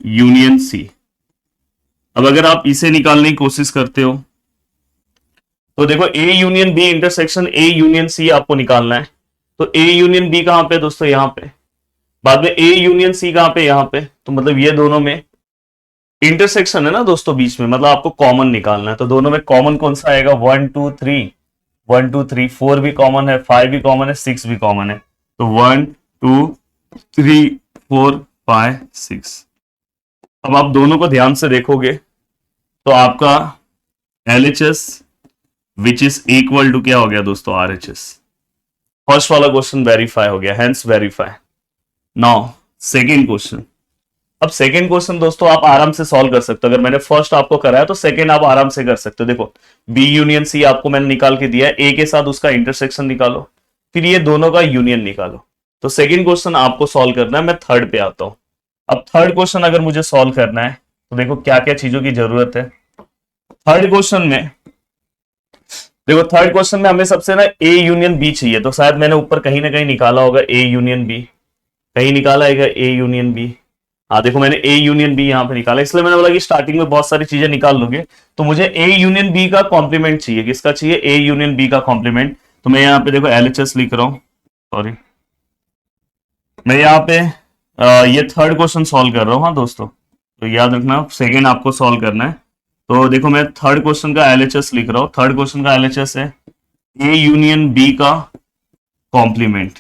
union C. अब अगर आप इसे निकालने की कोशिश करते हो तो देखो A union B intersection A union C आपको निकालना है। तो ए यूनियन बी कहां पे दोस्तों? यहां पे। बाद में ए यूनियन सी कहां पे? यहां पे। तो मतलब ये दोनों में इंटरसेक्शन है ना दोस्तों बीच में, मतलब आपको कॉमन निकालना है। तो दोनों में कॉमन कौन सा आएगा? 1 2 3, 1 2 3, 4 भी कॉमन है, 5 भी कॉमन है, 6 भी कॉमन है। तो 1 2 3 4 5 6। अब आप दोनों को ध्यान से देखोगे तो आपका LHS which is equal to क्या हो गया दोस्तों? RHS। फर्स्ट वाला क्वेश्चन वेरीफाई हो गया, hence verify. Now second question. अब सेकेंड क्वेश्चन दोस्तों आप आराम से सॉल्व कर सकते हो। अगर मैंने फर्स्ट आपको कराया तो सेकेंड आप आराम से कर सकते हो। देखो बी यूनियन सी आपको मैंने निकाल के दिया है, ए के साथ उसका इंटरसेक्शन निकालो, फिर ये दोनों का यूनियन निकालो। तो सेकेंड क्वेश्चन आपको सॉल्व करना है। मैं थर्ड पे आता हूं। अब थर्ड क्वेश्चन अगर मुझे सॉल्व करना है तो देखो क्या क्या चीजों की जरूरत है। थर्ड क्वेश्चन में देखो, थर्ड क्वेश्चन में हमें सबसे ना ए यूनियन बी चाहिए। तो शायद मैंने ऊपर कहीं ना कहीं निकाला होगा ए यूनियन बी, कहीं निकाला है ए यूनियन बी। हाँ देखो मैंने ए यूनियन बी यहां पे निकाला, इसलिए मैंने बोला कि स्टार्टिंग में बहुत सारी चीजें निकाल लोगे। तो मुझे ए यूनियन बी का कॉम्प्लीमेंट चाहिए। किसका चाहिए? ए यूनियन बी का कॉम्प्लीमेंट। तो मैं यहाँ पे देखो LHS लिख रहा हूं, सॉरी मैं यहाँ पे ये थर्ड क्वेश्चन सॉल्व कर रहा हूँ। हाँ दोस्तों तो याद रखना सेकेंड आपको सॉल्व करना है। तो देखो मैं थर्ड क्वेश्चन का LHS लिख रहा हूं। थर्ड क्वेश्चन का LHS है ए यूनियन बी का कॉम्प्लीमेंट।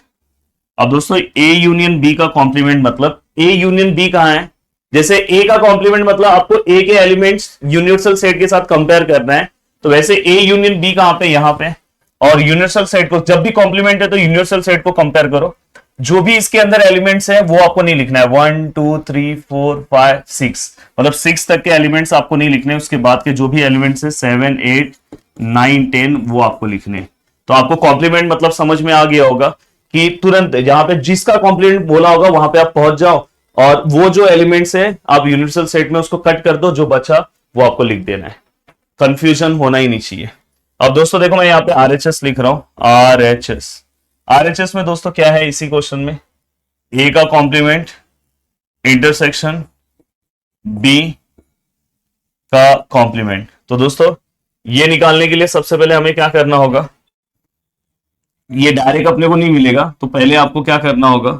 अब दोस्तों ए यूनियन बी का कॉम्प्लीमेंट मतलब ए यूनियन बी कहां है? जैसे ए का कॉम्प्लीमेंट मतलब आपको ए के एलिमेंट्स यूनिवर्सल सेट के साथ कंपेयर करना है। तो वैसे ए यूनियन बी कहां पे? यहां पे। और यूनिवर्सल सेट को जब भी कॉम्प्लीमेंट है तो यूनिवर्सल सेट को कंपेयर करो। जो भी इसके अंदर एलिमेंट्स है वो आपको नहीं लिखना है। 1 2 3 4 5 6, मतलब 6 तक के एलिमेंट्स आपको नहीं लिखने। उसके बाद के जो भी एलिमेंट्स है 7 8 9 10 वो आपको लिखने। तो आपको कॉम्प्लीमेंट मतलब समझ में आ गया होगा कि तुरंत जहां पे जिसका कॉम्प्लीमेंट बोला होगा वहां पे आप पहुंच जाओ और वो जो एलिमेंट्स है आप यूनिवर्सल सेट में उसको कट कर दो, जो बचा वो आपको लिख देना है। कंफ्यूजन होना ही नहीं चाहिए। अब दोस्तों देखो मैं यहाँ पे RHS लिख रहा हूं। RHS में दोस्तों क्या है इसी क्वेश्चन में? ए का कॉम्प्लीमेंट इंटरसेक्शन बी का कॉम्प्लीमेंट। तो दोस्तों ये निकालने के लिए सबसे पहले हमें क्या करना होगा? ये डायरेक्ट अपने को नहीं मिलेगा, तो पहले आपको क्या करना होगा?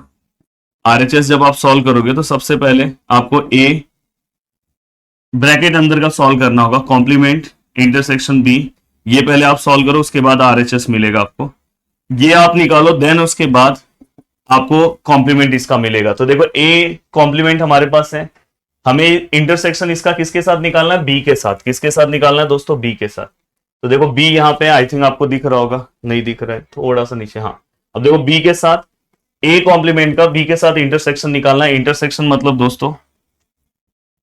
RHS जब आप सॉल्व करोगे तो सबसे पहले आपको ए ब्रैकेट अंदर का सॉल्व करना होगा, कॉम्प्लीमेंट इंटरसेक्शन बी। ये पहले आप सॉल्व करो, उसके बाद RHS मिलेगा आपको। ये आप निकालो, देन उसके बाद आपको कॉम्प्लीमेंट इसका मिलेगा। तो देखो ए कॉम्प्लीमेंट हमारे पास है, हमें इंटरसेक्शन इसका किसके साथ निकालना है? बी के साथ। किसके साथ निकालना है दोस्तों? बी के साथ। तो देखो बी यहां पे आई थिंक आपको दिख रहा होगा, नहीं दिख रहा है थोड़ा सा नीचे। हाँ अब देखो बी के साथ ए कॉम्प्लीमेंट का बी के साथ इंटरसेक्शन निकालना है। इंटरसेक्शन मतलब दोस्तों,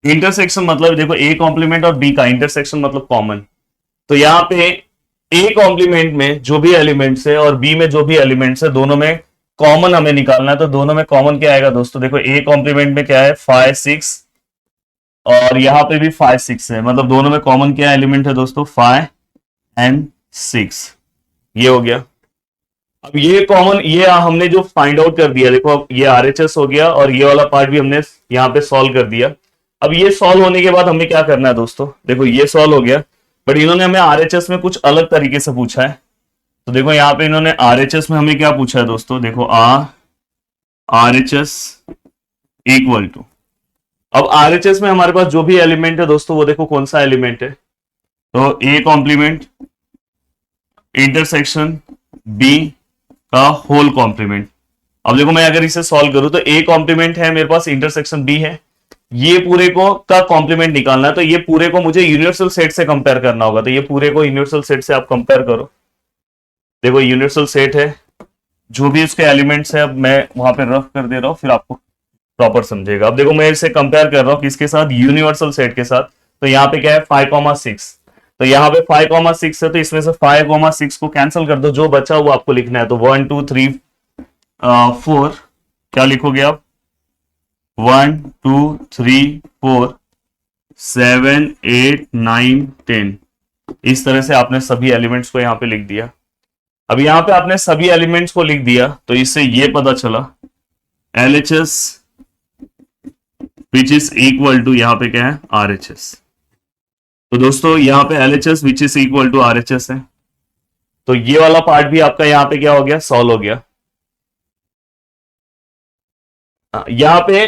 इंटरसेक्शन मतलब देखो ए कॉम्प्लीमेंट और बी का इंटरसेक्शन मतलब कॉमन। तो यहां पे ए कॉम्प्लीमेंट में जो भी एलिमेंट्स है और बी में जो भी एलिमेंट्स है दोनों में कॉमन हमें निकालना है। तो दोनों में कॉमन क्या आएगा दोस्तों? देखो ए कॉम्प्लीमेंट में क्या है? 5 6 और यहां पे भी 5 6 है, मतलब दोनों में कॉमन क्या एलिमेंट है दोस्तों? 5 एंड 6। ये हो गया। अब ये कॉमन ये हमने जो फाइंड आउट कर दिया, देखो अब ये RHS हो गया और ये वाला पार्ट भी हमने यहां पे सॉल्व कर दिया। अब ये सॉल्व होने के बाद हमें क्या करना है दोस्तों? देखो ये सॉल्व हो गया, बट इन्होंने हमें RHS में कुछ अलग तरीके से पूछा है। तो देखो यहाँ पे इन्होंने RHS में हमें क्या पूछा है दोस्तों? देखो RHS इक्वल टू, अब RHS में हमारे पास जो भी एलिमेंट है दोस्तों वो देखो कौन सा एलिमेंट है? तो ए कॉम्प्लीमेंट इंटरसेक्शन बी का होल कॉम्प्लीमेंट। अब देखो मैं अगर इसे सॉल्व करूं तो ए कॉम्प्लीमेंट है मेरे पास, इंटरसेक्शन बी है, ये पूरे को का कॉम्प्लीमेंट निकालना है। तो ये पूरे को मुझे यूनिवर्सल सेट से कंपेयर करना होगा। तो ये पूरे को यूनिवर्सल सेट से आप कंपेयर करो। देखो यूनिवर्सल सेट है, जो भी उसके एलिमेंट्स है, अब मैं वहां पे रफ कर दे रहा हूं फिर आपको प्रॉपर समझेगा। अब देखो मैं इसे कंपेयर कर रहा हूं किसके साथ? यूनिवर्सल सेट के साथ। तो यहाँ पे क्या है? 5 6। तो यहाँ पे 5,6 है, तो इसमें से 5,6 को कैंसिल कर दो, जो बचा वो आपको लिखना है। तो 1 2 3 4, क्या लिखोगे आप? 1 2 3 4 7 8 9 10। इस तरह से आपने सभी एलिमेंट्स को यहां पे लिख दिया। अब यहां पे आपने सभी एलिमेंट्स को लिख दिया, तो इससे ये पता चला LHS which is equal to, यहां पे क्या है? RHS। तो दोस्तों यहां पे LHS which is equal to RHS है। तो ये वाला पार्ट भी आपका यहां पे क्या हो गया? सॉल्व हो गया। यहां पे,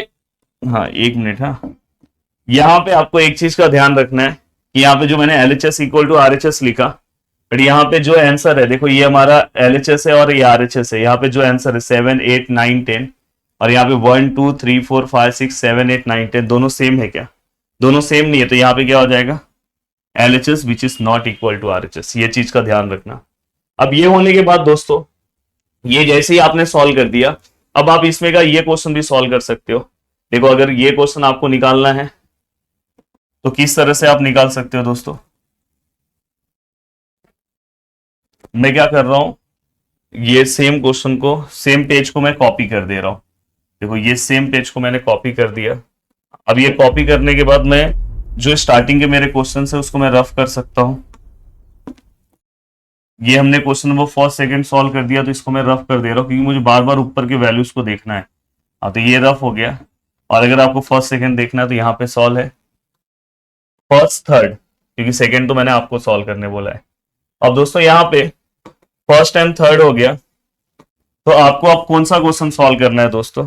हाँ एक मिनट, हाँ यहां पे आपको एक चीज का ध्यान रखना है कि यहाँ पे जो मैंने LHS इक्वल टू RHS लिखा, बट यहाँ पे जो आंसर है, देखो ये हमारा LHS है और ये RHS है। यहाँ पे जो आंसर है 7 8 9 10, और यहाँ पे 1 2 3 4 5 6 7 8 9 10 दोनों सेम है क्या? दोनों सेम नहीं है, तो यहाँ पे क्या हो जाएगा? LHS which is not equal to RHS। ये चीज का ध्यान रखना। अब ये होने के बाद दोस्तों, ये जैसे ही आपने सॉल्व कर दिया, अब आप इसमें का ये क्वेश्चन भी सॉल्व कर सकते हो। देखो अगर ये क्वेश्चन आपको निकालना है तो किस तरह से आप निकाल सकते हो दोस्तों? मैं क्या कर रहा हूं, ये सेम क्वेश्चन को, सेम पेज को मैं कॉपी कर दे रहा हूं। देखो ये सेम पेज को मैंने कॉपी कर दिया। अब ये कॉपी करने के बाद मैं जो स्टार्टिंग के मेरे क्वेश्चन है उसको मैं रफ कर सकता हूं। ये हमने question number first second solve कर दिया, तो इसको मैं रफ कर दे रहा हूं क्योंकि मुझे बार बार ऊपर के वैल्यूज को देखना है। हाँ तो ये रफ हो गया, और अगर आपको फर्स्ट सेकंड देखना है तो यहाँ पे सॉल्व है फर्स्ट थर्ड, क्योंकि सेकंड तो मैंने आपको सॉल्व करने बोला है। अब दोस्तों यहाँ पे फर्स्ट एंड थर्ड हो गया, तो आपको अब कौन सा क्वेश्चन सॉल्व करना है दोस्तों?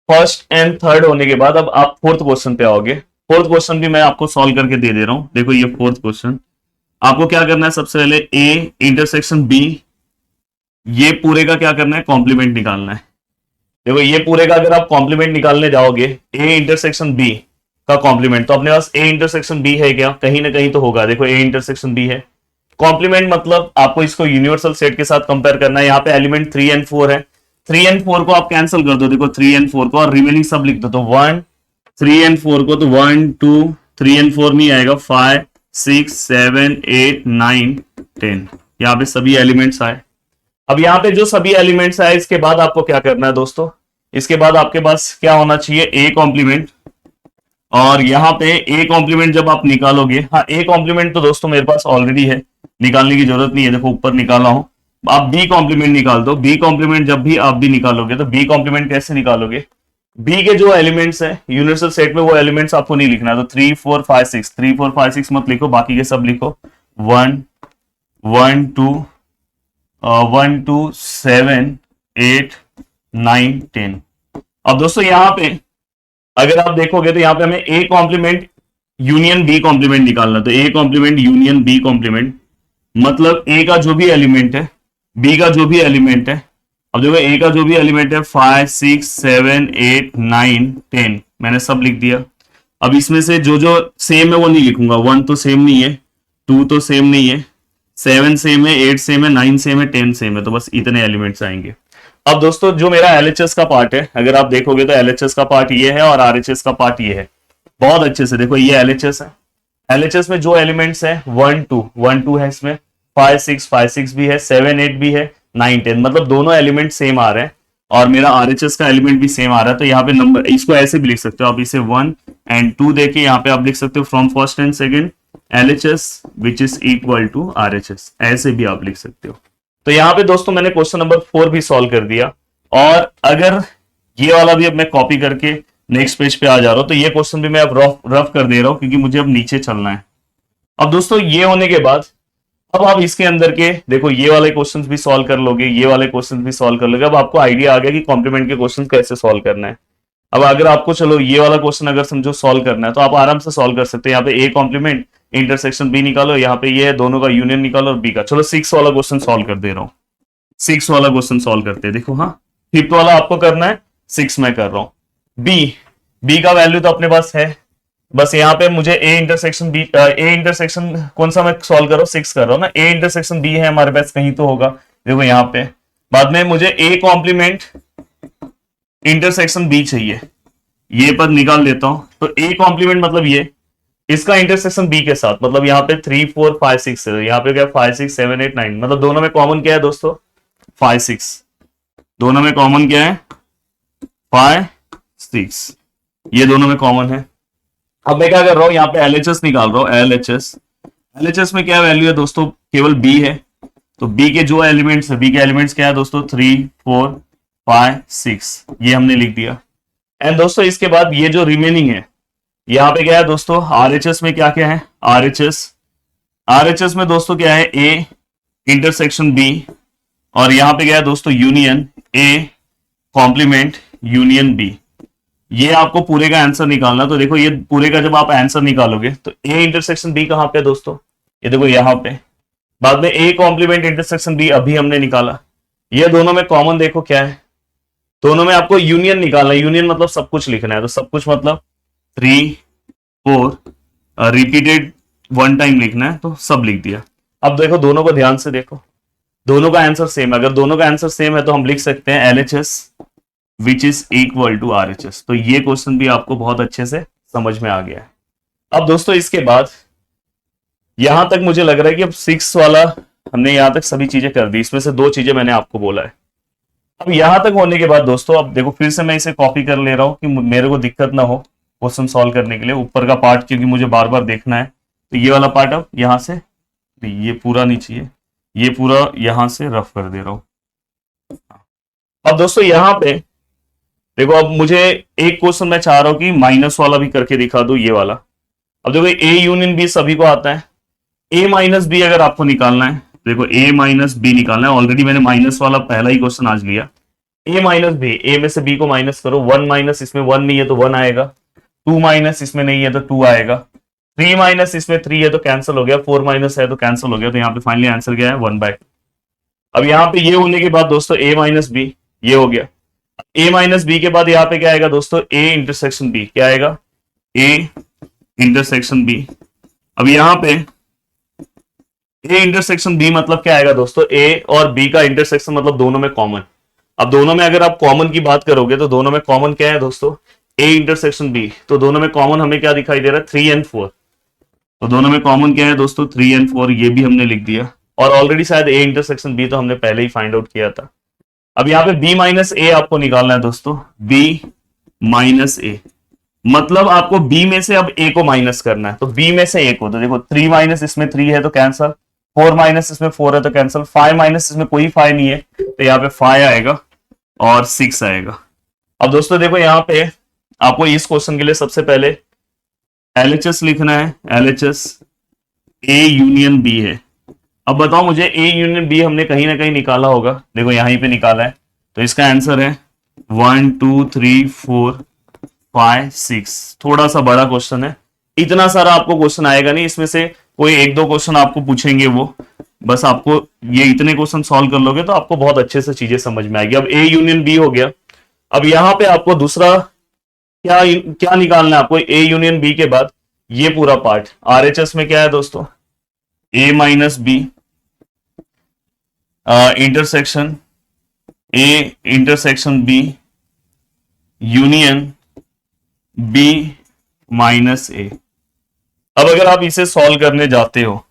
फर्स्ट एंड थर्ड होने के बाद अब आप फोर्थ क्वेश्चन पे आओगे। फोर्थ क्वेश्चन भी मैं आपको सॉल्व करके दे दे रहा हूं। देखो ये फोर्थ क्वेश्चन, आपको क्या करना है? सबसे पहले A इंटरसेक्शन B, ये पूरे का क्या करना है? कॉम्प्लीमेंट निकालना है। देखो ये पूरे का अगर आप कॉम्प्लीमेंट निकालने जाओगे, A इंटरसेक्शन B का कॉम्प्लीमेंट, तो अपने पास A इंटरसेक्शन B है क्या? कहीं ना कहीं तो होगा। देखो A इंटरसेक्शन B है। कॉम्प्लीमेंट मतलब आपको इसको यूनिवर्सल सेट के साथ कंपेयर करना है। यहाँ पे एलिमेंट 3 एंड 4 है, 3 एंड 4 को आप कैंसिल कर दो। देखो 3 एंड 4 को, और रिमेनिंग सब लिख दो। तो 1 3 एंड 4 को, तो 1 2 3 एंड 4 नहीं आएगा, 5 6 7 8 9 10। यहाँ पे सभी एलिमेंट्स आए। अब यहाँ पे जो सभी एलिमेंट्स आए, इसके बाद आपको क्या करना है दोस्तों? इसके बाद आपके पास क्या होना चाहिए? A complement. और यहाँ पे ए कॉम्प्लीमेंट जब आप निकालोगे, हाँ ए कॉम्प्लीमेंट तो दोस्तों मेरे पास ऑलरेडी है, निकालने की जरूरत नहीं है। देखो ऊपर निकाला हूं। आप बी कॉम्प्लीमेंट निकाल दो। बी कॉम्प्लीमेंट जब भी आप भी निकालोगे, तो बी कॉम्प्लीमेंट कैसे निकालोगे? बी के जो एलिमेंट्स है यूनिवर्सल सेट में, वो एलिमेंट्स आपको नहीं लिखना है। तो 3 4 5 6, 3 4 5 6 मत लिखो, बाकी के सब लिखो। 1 1 2 1 2 7 8 9 10। अब दोस्तों यहाँ पे अगर आप देखोगे तो यहाँ पे हमें A complement union B complement निकालना। तो A complement union B complement मतलब ए का जो भी एलिमेंट है, बी का जो भी एलिमेंट है। अब देखो ए का जो भी एलिमेंट है 5 6 7 8 9 10 मैंने सब लिख दिया। अब इसमें से जो जो सेम है वो नहीं लिखूंगा। 1 तो सेम नहीं है, 2 तो सेम नहीं है, 7 सेम है, 8 सेम है, 9 सेम है, 10 सेम है। तो बस इतने एलिमेंट्स आएंगे। अब दोस्तों जो मेरा LHS का पार्ट है, अगर आप देखोगे तो LHS का पार्ट ये है और RHS का पार्ट ये है। बहुत अच्छे से देखो, ये LHS है। LHS में जो एलिमेंट्स है 1 2 है, इसमें 5 6 भी है, 7 8 भी है, 9 10, मतलब दोनों एलिमेंट सेम आ रहे हैं। और मेरा RHS का एलिमेंट भी सेम आ रहा है। तो यहाँ पे नंबर, इसको ऐसे भी लिख सकते हो आप, इसे 1 एंड 2 देके यहाँ पे आप लिख सकते हो from first and second LHS which is equal to RHS, ऐसे भी आप लिख सकते हो। तो यहाँ पे दोस्तों मैंने क्वेश्चन नंबर 4 भी सॉल्व कर दिया। और अगर ये वाला भी अब मैं कॉपी करके नेक्स्ट पेज पे आ जा रहा हूं, तो ये क्वेश्चन भी मैं अब रफ कर दे रहा हूं क्योंकि मुझे अब नीचे चलना है। अब दोस्तों ये होने के बाद अब आप इसके अंदर के देखो, ये वाले क्वेश्चंस भी सॉल्व कर लोगे, ये वाले क्वेश्चंस भी सॉल्व कर लोगे। अब आपको आइडिया आ गया कि कॉम्प्लीमेंट के क्वेश्चन कैसे सॉल्व करना है। अब अगर आपको चलो ये वाला क्वेश्चन अगर समझो सॉल्व करना है, तो आप आराम से सॉल्व कर सकते हो। यहाँ पे ए कॉम्प्लीमेंट इंटरसेक्शन बी निकालो, यहाँ पे ये है दोनों का यूनियन निकालो और बी का। चलो 6 वाला क्वेश्चन सॉल्व कर दे रहा हूं। 6 वाला क्वेश्चन सॉल्व करते हैं। देखो हाँ, 5th वाला आपको करना है, 6 मैं कर रहा हूं। बी का वैल्यू तो अपने पास है, बस यहाँ पे मुझे ए इंटरसेक्शन कौन सा मैं सॉल्व कर रहा हूँ? 6 कर रहा हूँ ना। ए इंटरसेक्शन बी है हमारे पास, कहीं तो होगा। देखो यहाँ पे बाद में मुझे ए कॉम्प्लीमेंट इंटरसेक्शन बी चाहिए, ये पद निकाल लेता हूं। तो ए कॉम्प्लीमेंट मतलब ये इसका इंटरसेक्शन बी के साथ, मतलब यहाँ पे 3 4 5 6 है, यहाँ पे क्या 5 6 7 8 9, मतलब दोनों में कॉमन क्या है दोस्तों 5 6, दोनों में कॉमन क्या है 5 6, ये दोनों में कॉमन है। अब मैं क्या कर रहा हूं यहाँ पे एलएचएस निकाल रहा हूं, एलएचएस में क्या वैल्यू है दोस्तों, केवल बी है, तो बी के जो एलिमेंट्स है, बी के एलिमेंट्स क्या है दोस्तों 3 4 5 6, ये हमने लिख दिया। एंड दोस्तों इसके बाद ये जो रिमेनिंग है यहाँ पे क्या है दोस्तों आरएचएस में क्या क्या है, आरएचएस में दोस्तों क्या है ए इंटरसेक्शन बी, और यहाँ पे क्या है दोस्तों union A complement union B. ये आपको पूरे का आंसर निकालना, तो देखो ये पूरे का जब आप आंसर निकालोगे तो ए इंटरसेक्शन बी कहां पे है दोस्तों, ये देखो यहां पे, बाद में ए कॉम्प्लीमेंट इंटरसेक्शन बी अभी हमने निकाला। ये दोनों में कॉमन देखो क्या है, दोनों में आपको यूनियन निकालना है, यूनियन मतलब सब कुछ लिखना है, तो सब कुछ मतलब 3 4 रिपीटेड 1 टाइम लिखना है, तो सब लिख दिया। अब देखो दोनों को ध्यान से देखो, दोनों का आंसर सेम है, अगर दोनों का आंसर सेम है तो हम लिख सकते हैं LHS which is equal to RHS. तो ये क्वेश्चन भी आपको बहुत अच्छे से समझ में आ गया है। अब दोस्तों इसके बाद यहां तक मुझे लग रहा है कि अब 6 वाला हमने यहां तक सभी चीजें कर दी, इसमें से 2 चीजें मैंने आपको बोला है। अब यहां तक होने के बाद दोस्तों अब देखो फिर से मैं इसे कॉपी कर ले रहा हूं कि मेरे को दिक्कत ना हो क्वेश्चन सॉल्व करने के लिए, ऊपर का पार्ट क्योंकि मुझे बार बार देखना है, तो ये वाला पार्ट अब यहां से, ये पूरा नहीं चाहिए, ये पूरा यहां से रफ कर दे रहा हूं। अब दोस्तों यहां पे देखो, अब मुझे एक क्वेश्चन मैं चाह रहा हूं कि माइनस वाला भी करके दिखा दो, ये वाला। अब देखो ए यूनियन बी सभी को आता है, ए माइनस बी अगर आपको निकालना है, देखो ए माइनस बी निकालना है, ऑलरेडी मैंने माइनस वाला पहला ही क्वेश्चन आज लिया। ए माइनस बी, ए में से बी को माइनस करो, 1 माइनस इसमें 1 नहीं है तो 1 आएगा, 2 माइनस इसमें नहीं है तो 2 आएगा, 3 माइनस इसमें 3 है तो कैंसिल हो गया, 4 माइनस है तो कैंसिल हो गया, तो यहाँ पे फाइनली आंसर क्या है 1/2। अब यहाँ पे ये होने के बाद दोस्तों ए माइनस बी ये हो गया, ए माइनस बी के बाद यहाँ पे क्या आएगा दोस्तों ए इंटरसेक्शन बी, क्या आएगा ए इंटरसेक्शन बी। अब यहाँ पे ए इंटरसेक्शन बी मतलब क्या आएगा दोस्तों, ए और बी का इंटरसेक्शन मतलब दोनों में कॉमन। अब दोनों में अगर आप कॉमन की बात करोगे तो दोनों में कॉमन क्या है दोस्तों ए इंटरसेक्शन बी, तो दोनों में कॉमन हमें क्या दिखाई दे रहा है 3 और 4, तो दोनों में कॉमन क्या है दोस्तों 3 और 4, ये भी हमने लिख दिया। और ऑलरेडी शायद ए इंटरसेक्शन बी तो हमने पहले ही फाइंड आउट किया था। अब यहाँ पे b माइनस ए आपको निकालना है दोस्तों, b माइनस ए मतलब आपको b में से अब a को माइनस करना है, तो b में से a को, तो देखो 3 माइनस इसमें 3 है तो कैंसल, 4 माइनस इसमें 4 है तो कैंसल, 5 माइनस इसमें कोई 5 नहीं है तो यहाँ पे 5 आएगा और 6 आएगा। अब दोस्तों देखो यहाँ पे आपको इस क्वेश्चन के लिए सबसे पहले एलएचएस लिखना है, एलएचएस ए यूनियन बी है। अब बताओ मुझे ए यूनियन बी हमने कहीं ना कहीं निकाला होगा, देखो यहीं पे निकाला है, तो इसका आंसर है 1 2 3 4 5 6। थोड़ा सा बड़ा क्वेश्चन है, इतना सारा आपको क्वेश्चन आएगा नहीं, इसमें से कोई 1-2 क्वेश्चन आपको पूछेंगे, वो बस आपको ये इतने क्वेश्चन सॉल्व कर लोगे तो आपको बहुत अच्छे से चीजें समझ में आएगी। अब ए यूनियन बी हो गया। अब यहाँ पे आपको दूसरा क्या क्या निकालना है आपको, ए यूनियन बी के बाद ये पूरा पार्ट आरएचएस में क्या है दोस्तों A minus B intersection A intersection B union B minus A. अब अगर आप इसे सॉल्व करने जाते हो,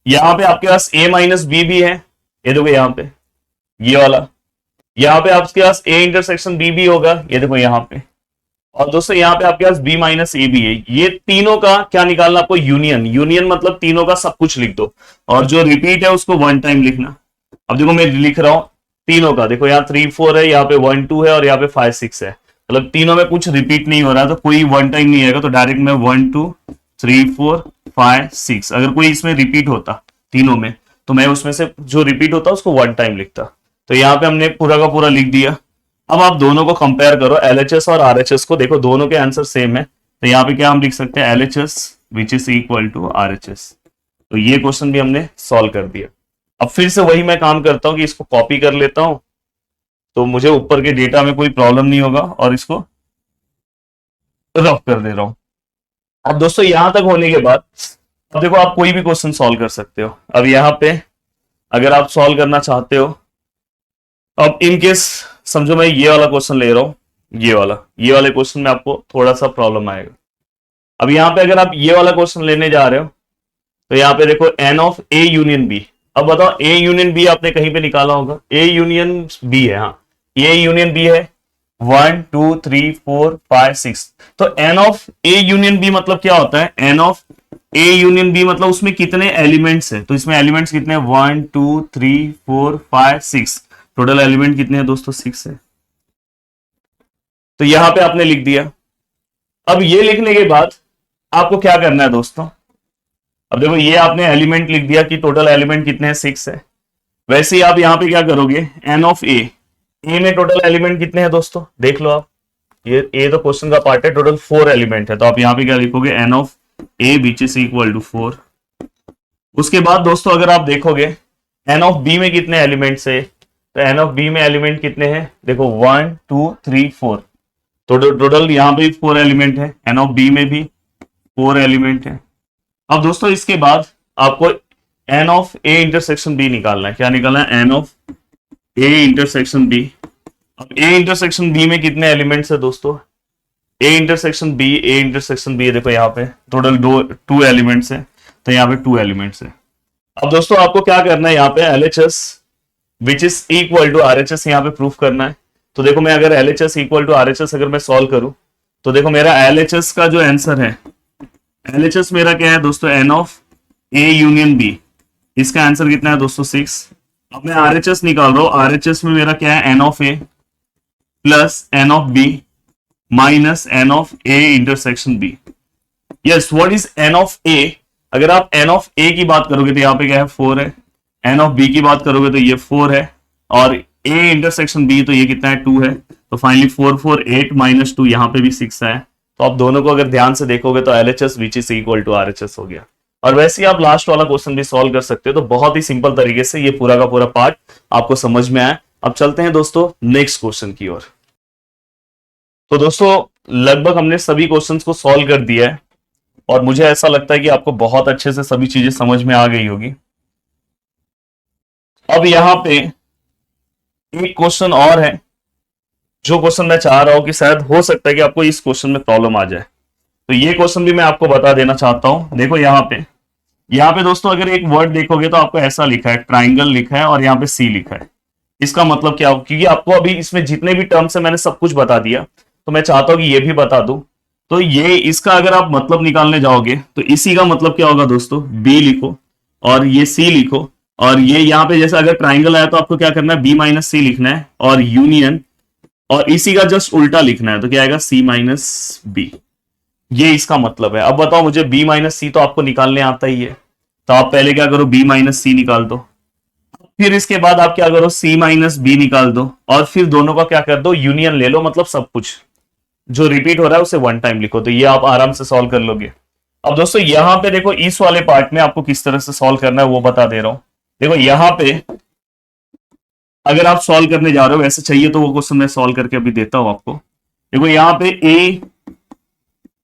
यहां पे आपके पास ए माइनस बी भी है, ये देखो यहां पे ये वाला, यहां पे आपके पास ए इंटरसेक्शन बी भी होगा, ये देखो यहां पे, और दोस्तों यहाँ पे आपके पास b माइनस ए भी है। ये तीनों का क्या निकालना आपको यूनियन, यूनियन मतलब तीनों का सब कुछ लिख दो, और जो रिपीट है उसको 1 टाइम लिखना। अब देखो मैं लिख रहा हूं तीनों का, देखो यहाँ 3 4 है, यहाँ पे 1 2 है और यहाँ पे 5 6 है, मतलब तीनों में कुछ रिपीट नहीं हो रहा है, तो कोई 1 टाइम नहीं आएगा, तो डायरेक्ट मैं 1 2 3 4 5 6, अगर कोई इसमें रिपीट होता तीनों में तो मैं उसमें से जो रिपीट होता उसको 1 टाइम लिखता। तो यहाँ पे हमने पूरा का पूरा लिख दिया। अब आप दोनों को कंपेयर करो, एलएचएस और आरएचएस को, देखो दोनों के आंसर सेम है, तो यहाँ पे क्या हम लिख सकते हैं LHS which is equal to RHS. तो ये क्वेश्चन भी हमने सॉल्व कर दिया। अब फिर से वही मैं काम करता हूं कि इसको कॉपी कर लेता हूं, तो मुझे ऊपर के डेटा में कोई प्रॉब्लम नहीं होगा, और इसको रफ कर दे रहा हूं। अब दोस्तों यहां तक होने के बाद अब देखो आप कोई भी क्वेश्चन सॉल्व कर सकते हो। अब यहाँ पे अगर आप सॉल्व करना चाहते हो, अब इन केस समझो मैं ये वाला क्वेश्चन ले रहा हूं, ये वाले क्वेश्चन में आपको थोड़ा सा प्रॉब्लम आएगा। अब यहाँ पे अगर आप ये वाला क्वेश्चन लेने जा रहे हो तो यहाँ पे देखो n of A union B. अब बताओ ए यूनियन बी आपने कहीं पे निकाला होगा, ए यूनियन बी है, हाँ ए यूनियन बी है 1 2 3 4 5 6। तो n of A union B मतलब क्या होता है, n of A union B मतलब उसमें कितने एलिमेंट्स है, तो इसमें एलिमेंट्स कितने हैं 1 2 3 4 5 6, टोटल एलिमेंट कितने हैं दोस्तों 6 है। तो यहां पे आपने लिख दिया। अब ये लिखने के बाद आपको क्या करना है दोस्तों, अब देखो ये आपने एलिमेंट लिख दिया कि टोटल एलिमेंट कितने हैं 6 है। वैसे ही आप यहां पे क्या करोगे, एन ऑफ ए में टोटल एलिमेंट कितने हैं दोस्तों देख लो आप, ये ए तो क्वेश्चन का पार्ट है, टोटल 4 एलिमेंट है, तो आप यहां पे क्या लिखोगे n of A which is equal to 4। उसके बाद दोस्तों अगर आप देखोगे एन ऑफ बी में कितने एलिमेंट्स है, तो एन ऑफ बी में एलिमेंट कितने हैं देखो 1 2 3 4, तो टोटल यहां पे 4 एलिमेंट है, एन ऑफ बी में भी 4 एलिमेंट है। अब दोस्तों इसके बाद आपको n of A intersection B निकालना है, क्या निकालना है n of A intersection B. अब ए इंटरसेक्शन बी में कितने एलिमेंट्स है दोस्तों, ए इंटरसेक्शन बी देखो यहाँ पे टोटल 2 एलिमेंट्स है, तो यहाँ पे 2 एलिमेंट्स है। अब दोस्तों आपको क्या करना है, यहाँ पे LHS which is equal to RHS यहाँ पे प्रूफ करना है। तो देखो मैं अगर एलएचएस इक्वल टू आरएचएस अगर मैं सॉल्व करूं तो देखो मेरा एलएचएस का जो आंसर है, एलएचएस मेरा क्या है दोस्तों n of A union B, इसका आंसर कितना है दोस्तों 6। अब मैं आरएचएस निकाल रहा हूं, आरएचएस में मेरा क्या है n of A plus n of B minus n of A intersection B. Yes, what is n of A, अगर आप एन ऑफ ए की बात करोगे तो यहाँ पे क्या है 4 है, एन ऑफ बी की बात करोगे तो ये 4 है, और ए इंटरसेक्शन बी तो ये कितना है 2 है, तो फाइनली 4 4 8 माइनस 2 यहाँ पे भी 6 है। तो आप दोनों को अगर ध्यान से देखोगे तो LHS which is equal to RHS हो गया। और वैसे ही आप लास्ट वाला क्वेश्चन भी सॉल्व कर सकते हो, तो बहुत ही सिंपल तरीके से ये पूरा का पूरा पार्ट आपको समझ में आया। अब चलते हैं दोस्तों नेक्स्ट क्वेश्चन की ओर। तो दोस्तों लगभग हमने सभी क्वेश्चंस को सॉल्व कर दिया है और मुझे ऐसा लगता है कि आपको बहुत अच्छे से सभी चीजें समझ में आ गई होगी। अब यहां पे एक क्वेश्चन और है, जो क्वेश्चन मैं चाह रहा हूं कि शायद हो सकता है कि आपको इस क्वेश्चन में प्रॉब्लम आ जाए, तो ये क्वेश्चन भी मैं आपको बता देना चाहता हूं। देखो यहाँ पे दोस्तों अगर एक वर्ड देखोगे तो आपको ऐसा लिखा है, ट्राइंगल लिखा है और यहाँ पे सी लिखा है। इसका मतलब क्या हो, क्योंकि आपको अभी इसमें जितने भी टर्म्स है मैंने सब कुछ बता दिया, तो मैं चाहता हूं कि ये भी बता दूं। तो ये इसका अगर आप मतलब निकालने जाओगे तो इसी का मतलब क्या होगा दोस्तों, बी लिखो और ये सी लिखो, और ये यहाँ पे जैसे अगर ट्राइंगल आया तो आपको क्या करना है बी माइनस सी लिखना है, और यूनियन और इसी का जस्ट उल्टा लिखना है, तो क्या आएगा सी माइनस बी। ये इसका मतलब है। अब बताओ मुझे बी माइनस सी तो आपको निकालने आता ही है, तो आप पहले क्या करो बी माइनस सी निकाल दो, फिर इसके बाद आप क्या करो सी माइनस बी निकाल दो, और फिर दोनों का क्या कर दो यूनियन ले लो, मतलब सब कुछ जो रिपीट हो रहा है उसे 1 टाइम लिखो, तो ये आप आराम से सॉल्व कर लोगे। अब दोस्तों यहां पे देखो इस वाले पार्ट में आपको किस तरह से सॉल्व करना है वो बता दे रहा हूं। देखो यहां पे अगर आप सॉल्व करने जा रहे हो, वैसे चाहिए तो वो क्वेश्चन मैं सॉल्व करके अभी देता हूं आपको। देखो यहाँ पे ए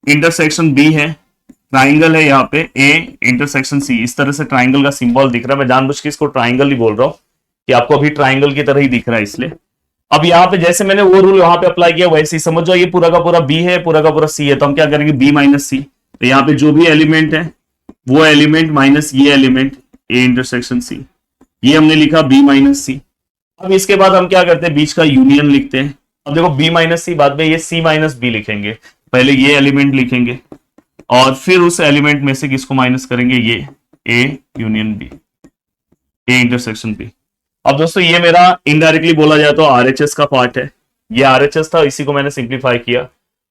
इंटरसेक्शन बी है, ट्राइंगल है, यहाँ पे ए इंटरसेक्शन सी, इस तरह से ट्राइंगल का सिंबल दिख रहा है। मैं जानबूझ के इसको ट्राइंगल ही बोल रहा हूँ कि आपको अभी ट्राइंगल की तरह ही दिख रहा है इसलिए। अब यहाँ पे जैसे मैंने वो रूल वहां पे अप्लाई किया वैसे ही समझ जाओ, ये पूरा का पूरा बी है, पूरा का पूरा सी है, तो हम क्या करेंगे बी माइनस सी, तो यहाँ पे जो भी एलिमेंट है वो एलिमेंट माइनस ये एलिमेंट ए इंटरसेक्शन सी, ये हमने लिखा बी माइनस सी। अब इसके बाद हम क्या करते हैं बीच का यूनियन लिखते हैं। अब देखो बी माइनस सी, बाद में ये सी माइनस बी लिखेंगे, पहले ये एलिमेंट लिखेंगे और फिर उस एलिमेंट में से किसको माइनस करेंगे, ये A union B, A intersection B. अब दोस्तों ये मेरा इनडायरेक्टली बोला जाए तो आरएचएस का पार्ट है, ये आरएचएस था, इसी को मैंने सिंप्लीफाई किया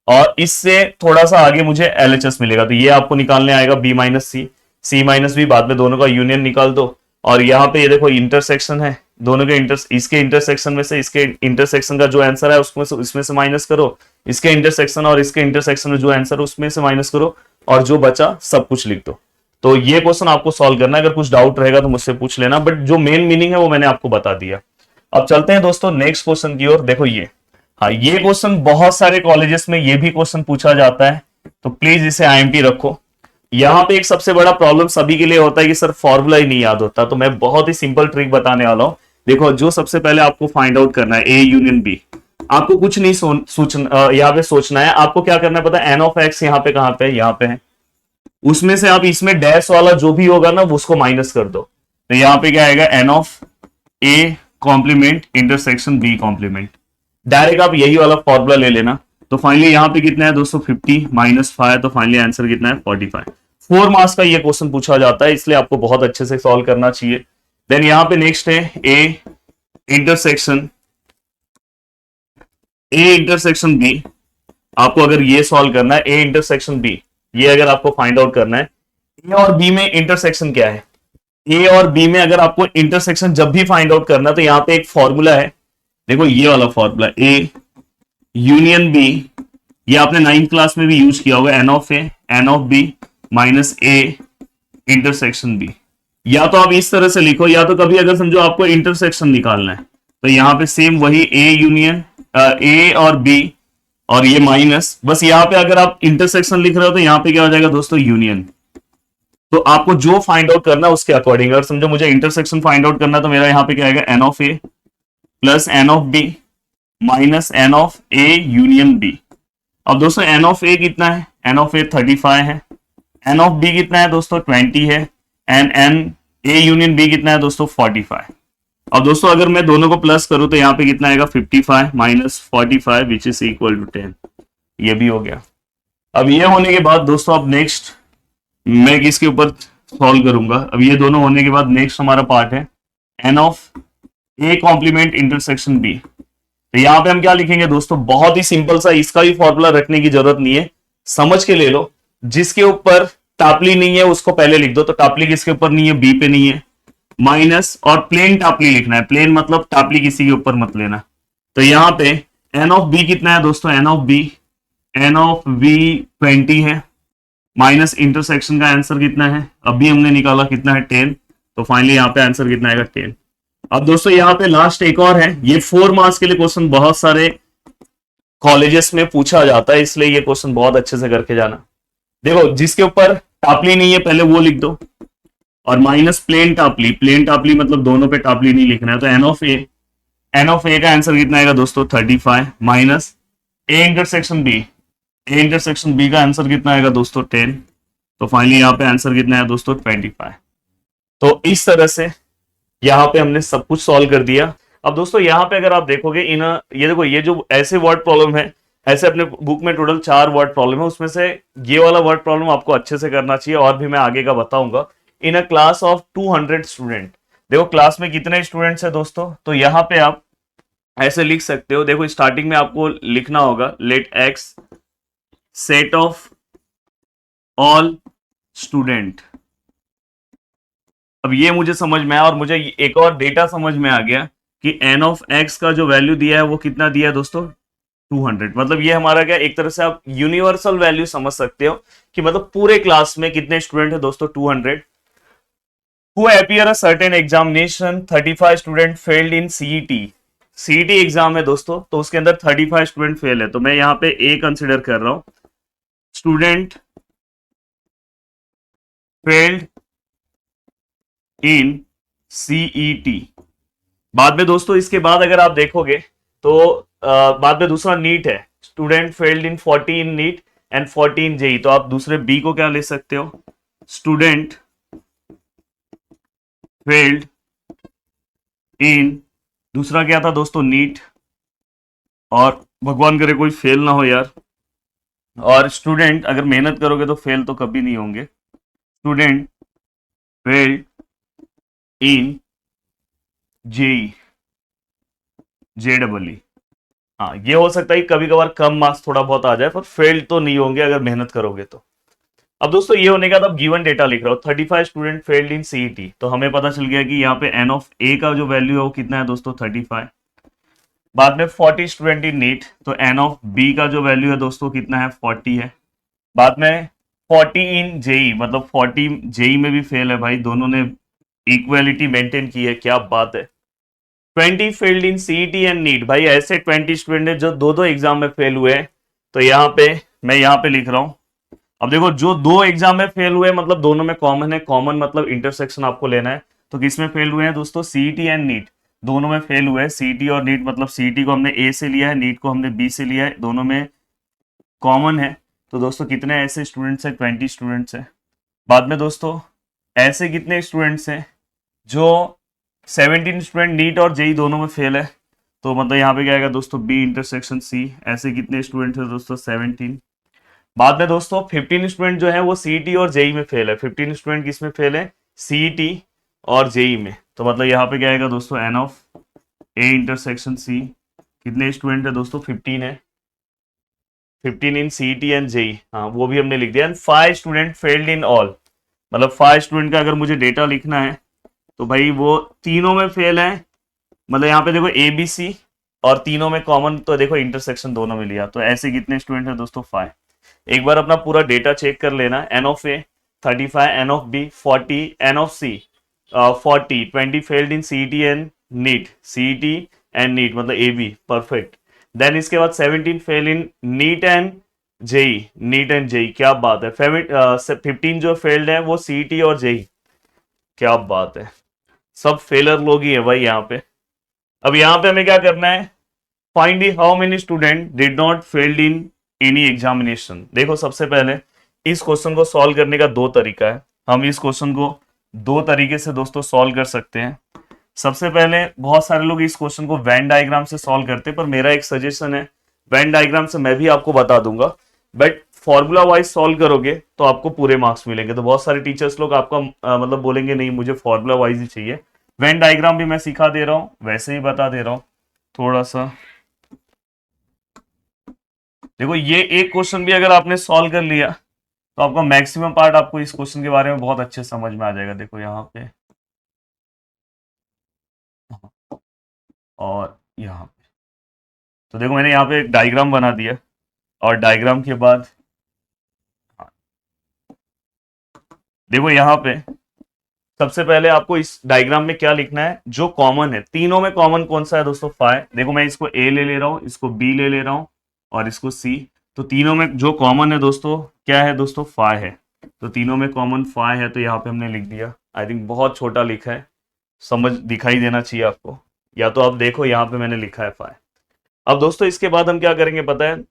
और इससे थोड़ा सा आगे मुझे एलएचएस मिलेगा, तो ये आपको निकालने आएगा बी माइनस सी, सी माइनस बी, बाद में दोनों का यूनियन निकाल दो। और यहाँ पे ये देखो इंटरसेक्शन है, दोनों के इसके इंटरसेक्शन में से इसके इंटरसेक्शन का जो आंसर है उसमें से इसमें से माइनस करो, इसके इंटरसेक्शन और इसके इंटरसेक्शन में जो आंसर है उसमें से माइनस करो, और जो बचा सब कुछ लिख दो। तो ये क्वेश्चन आपको सॉल्व करना है, अगर कुछ डाउट रहेगा तो मुझसे पूछ लेना, बट जो मेन मीनिंग है वो मैंने आपको बता दिया। अब चलते हैं दोस्तों नेक्स्ट क्वेश्चन की ओर। देखो ये, हाँ ये क्वेश्चन बहुत सारे कॉलेजेस में ये भी क्वेश्चन पूछा जाता है, तो प्लीज इसे आईएमपी रखो। यहाँ पे एक सबसे बड़ा प्रॉब्लम सभी के लिए होता है कि सर फॉर्मूला ही नहीं याद होता, तो मैं बहुत ही सिंपल ट्रिक बताने वाला हूँ। देखो जो सबसे पहले आपको फाइंड आउट करना है ए यूनियन बी, आपको कुछ नहीं यहाँ पे सोचना है। आपको क्या करना है पता है, एन ऑफ एक्स यहाँ पे कहां पे है, यहाँ पे है। उसमें से आप इसमें डैश वाला जो भी होगा ना उसको माइनस कर दो, तो यहाँ पे क्या आएगा, n of A complement intersection B complement. Direct आप यही वाला फॉर्मूला ले लेना। तो फाइनली यहाँ पे कितना है दोस्तों, 50 माइनस 5, तो फाइनली आंसर कितना है 45। 4 मार्क्स का ये क्वेश्चन पूछा जाता है, इसलिए आपको बहुत अच्छे से सॉल्व करना चाहिए। देन यहाँ पे नेक्स्ट है ए इंटरसेक्शन बी। आपको अगर ये सॉल्व करना है, ए इंटरसेक्शन बी, ये अगर आपको फाइंड आउट करना है, ए और बी में इंटरसेक्शन क्या है, ए और बी में अगर आपको इंटरसेक्शन जब भी फाइंड आउट करना है तो यहाँ पे एक फॉर्मूला है, देखो ये वाला फॉर्मूला, ए यूनियन बी, ये आपने 9th क्लास में भी यूज किया होगा, n of A n of B minus A intersection B. या तो आप इस तरह से लिखो, या तो कभी अगर समझो आपको इंटरसेक्शन निकालना है तो यहाँ पे सेम वही ए यूनियन ए और बी और ये माइनस, बस यहाँ पे अगर आप इंटरसेक्शन लिख रहे हो तो यहाँ पे क्या हो जाएगा दोस्तों, यूनियन। तो आपको जो फाइंड आउट करना है उसके अकॉर्डिंग, अगर समझो मुझे इंटरसेक्शन फाइंड आउट करना है तो मेरा यहाँ पे क्या आएगा, n of A plus n of B minus n of A union B. अब दोस्तों एन ऑफ ए कितना है, एन ऑफ ए 35 है, एन ऑफ बी कितना है दोस्तों 20 है, and n A union B कितना है दोस्तों 45। अब दोस्तों अगर मैं दोनों को प्लस करूं तो यहाँ पे कितना आएगा, 55 minus 45 which is equal to 10। ये भी हो गया। अब ये होने के बाद दोस्तों अब नेक्स्ट मैं किसके ऊपर सॉल्व करूंगा, अब ये दोनों होने के बाद नेक्स्ट हमारा पार्ट है n of A complement intersection B. तो यहाँ पे हम क्या लिखेंगे दोस्तों, बहुत ही सिंपल सा, इसका भी फॉर्मूला रखने की जरूरत नहीं है, समझ के ले लो। जिसके ऊपर टापली नहीं है उसको पहले लिख दो, तो टापली किसके ऊपर नहीं है, बी पे नहीं है, माइनस और प्लेन टापली लिखना है, प्लेन मतलब टापली किसी के ऊपर मत लेना। तो यहाँ पे एन ऑफ बी कितना है दोस्तों, एन ऑफ बी 20 है, माइनस इंटरसेक्शन का आंसर कितना है, अभी हमने निकाला कितना है 10, तो फाइनली यहाँ पे आंसर कितना आएगा 10। अब दोस्तों यहाँ पे लास्ट एक और है, ये 4 मार्क्स के लिए क्वेश्चन बहुत सारे कॉलेजेस में पूछा जाता है, इसलिए ये क्वेश्चन बहुत अच्छे से करके जाना। देखो जिसके ऊपर टापली नहीं है पहले वो लिख दो, और माइनस प्लेन टापली मतलब दोनों पे टापली नहीं लिखना है, तो एन ऑफ ए का आंसर कितना आएगा दोस्तों 35 माइनस ए इंटरसेक्शन बी का आंसर कितना आएगा दोस्तों 10, तो फाइनली यहाँ पे आंसर कितना है दोस्तों 25। तो इस तरह से यहाँ पे हमने सब कुछ सॉल्व कर दिया। अब दोस्तों यहाँ पे अगर आप देखोगे ये देखो, ये जो ऐसे वर्ड प्रॉब्लम है, ऐसे अपने बुक में टोटल 4 वर्ड प्रॉब्लम है, उसमें से ये वाला वर्ड प्रॉब्लम आपको अच्छे से करना चाहिए, और भी मैं आगे का बताऊंगा। इन अ क्लास ऑफ 200 स्टूडेंट, देखो क्लास में कितने स्टूडेंट्स है दोस्तों, तो यहाँ पे आप ऐसे लिख सकते हो, देखो स्टार्टिंग में आपको लिखना होगा let x set of all student. अब ये मुझे समझ में आया, और मुझे एक और डेटा समझ में आ गया कि एन ऑफ एक्स का जो वैल्यू दिया है वो कितना दिया है दोस्तों 200। मतलब ये हमारा क्या, एक तरह से आप यूनिवर्सल वैल्यू समझ सकते हो कि मतलब पूरे क्लास में कितने स्टूडेंट है दोस्तों 200। Who appear a certain examination 35 student failed in CET exam है दोस्तों, तो उसके अंदर 35 स्टूडेंट फेल है, तो मैं यहाँ पे ए कंसिडर कर रहा हूं, स्टूडेंट फेल्ड इन सीईटी। बाद में दोस्तों इसके बाद अगर आप देखोगे तो बाद में दूसरा नीट है, student failed in 40 in NEET and 40 in JEE, तो आप दूसरे बी को क्या ले सकते हो, स्टूडेंट फेल्ड इन, दूसरा क्या था दोस्तों नीट, और भगवान करे कोई फेल ना हो यार, और स्टूडेंट अगर मेहनत करोगे तो फेल तो कभी नहीं होंगे, student failed in JEE JEE। हाँ ये हो सकता है कभी कभार कम मार्क्स थोड़ा बहुत आ जाए, पर फेल्ड तो नहीं होंगे अगर मेहनत करोगे तो। अब दोस्तों ये होने के बाद अब गिवन डेटा लिख रहा हूँ, 35 स्टूडेंट फेल्ड इन सीईटी, तो हमें पता चल गया कि यहाँ पे एन ऑफ ए का जो वैल्यू है वो कितना है दोस्तों 35। बाद में 40 स्टूडेंट इन नीट, तो एन ऑफ बी का जो वैल्यू है दोस्तों कितना है 40 है। बाद में 40 इन जेई, मतलब 40 जेई में भी फेल है भाई, दोनों ने इक्वालिटी मेंटेन की है, क्या बात है। 20 failed in CET and NEET, भाई ऐसे 20 स्टूडेंट है जो दो एग्जाम में फेल हुए हैं, तो यहाँ पे मैं यहाँ पे लिख रहा हूँ। अब देखो जो 2 एग्जाम में फेल हुए मतलब दोनों में कॉमन है, कॉमन मतलब इंटरसेक्शन आपको लेना है, तो किस में फेल हुए हैं दोस्तों सीईटी एंड नीट, दोनों में फेल हुए, सीईटी और नीट, मतलब सीईटी को हमने ए से लिया है, नीट को हमने बी से लिया है, दोनों में कॉमन है। तो दोस्तों कितने ऐसे स्टूडेंट्स हैं, 20 स्टूडेंट्स हैं। बाद में दोस्तों ऐसे कितने स्टूडेंट्स हैं जो 17 स्टूडेंट नीट और जेई दोनों में फेल है, तो मतलब यहाँ पे क्या आएगा दोस्तों, बी इंटरसेक्शन सी। ऐसे कितने स्टूडेंट है दोस्तों, 17। बाद में दोस्तों 15 स्टूडेंट जो है वो सीईटी और जेई में फेल है। 15 स्टूडेंट किस में फेल है, सीईटी और जेई में। तो मतलब यहाँ पे क्या आएगा दोस्तों, n of A intersection C. कितने स्टूडेंट है दोस्तों, 15 है। 15 इन सीईटी एंड जेई, हाँ वो भी हमने लिख दिया। And 5 student failed in all, मतलब 5 स्टूडेंट का अगर मुझे डेटा लिखना है तो भाई वो तीनों में फेल है। मतलब यहाँ पे देखो ए बी सी, और तीनों में कॉमन तो देखो इंटरसेक्शन दोनों में लिया, तो ऐसे कितने स्टूडेंट है दोस्तों, 5। एक बार अपना पूरा डेटा चेक कर लेना। N of A 35, n of B 40, n of C 40, 20 failed in CET and NEET, CET and NEET मतलब ए बी, परफेक्ट। देन इसके बाद 17 fail in NEET and JEE, NEET and JEE, क्या बात है। 15 जो फेल्ड है वो सीईटी और जेई, क्या बात है। सब फेलर लोग ही है भाई यहाँ पे। अब यहाँ पे हमें क्या करना है, find how many student did not failed in any examination. देखो सबसे पहले इस क्वेश्चन को सॉल्व करने का दो तरीका है। हम इस क्वेश्चन को दो तरीके से दोस्तों सॉल्व कर सकते हैं। सबसे पहले बहुत सारे लोग इस क्वेश्चन को वेन डायग्राम से सॉल्व करते हैं, पर मेरा एक सजेशन है, वेन डायग्राम से मैं भी आपको बता दूंगा, बट फॉर्मूला वाइज सॉल्व करोगे तो आपको पूरे मार्क्स मिलेंगे। तो बहुत सारे टीचर्स लोग आपका मतलब बोलेंगे नहीं मुझे फॉर्मूला वाइज ही चाहिए। वेन डायग्राम भी मैं सिखा दे रहा हूँ, वैसे ही बता दे रहा हूँ थोड़ा सा। देखो ये एक क्वेश्चन भी अगर आपने सॉल्व कर लिया तो आपका मैक्सिमम पार्ट आपको इस क्वेश्चन के बारे में बहुत अच्छे समझ में आ जाएगा। देखो यहाँ पे और यहाँ पे, तो देखो मैंने यहाँ पे एक डायग्राम बना दिया, और डायग्राम के बाद देखो यहाँ पे सबसे पहले आपको इस डायग्राम में क्या लिखना है, जो कॉमन है तीनों में, कॉमन कौन सा है दोस्तों, फाइव। देखो मैं इसको ए ले ले रहा हूँ, इसको बी ले ले रहा हूँ, और इसको सी। तो तीनों में जो कॉमन है दोस्तों क्या है दोस्तों, फाइव है। तो तीनों में कॉमन फाइव है, तो यहाँ पे हमने लिख दिया। आई थिंक बहुत छोटा लिखा है, समझ दिखाई देना चाहिए आपको, या तो आप देखो यहाँ पे मैंने लिखा है फाइव। अब दोस्तों इसके बाद हम क्या करेंगे पता है,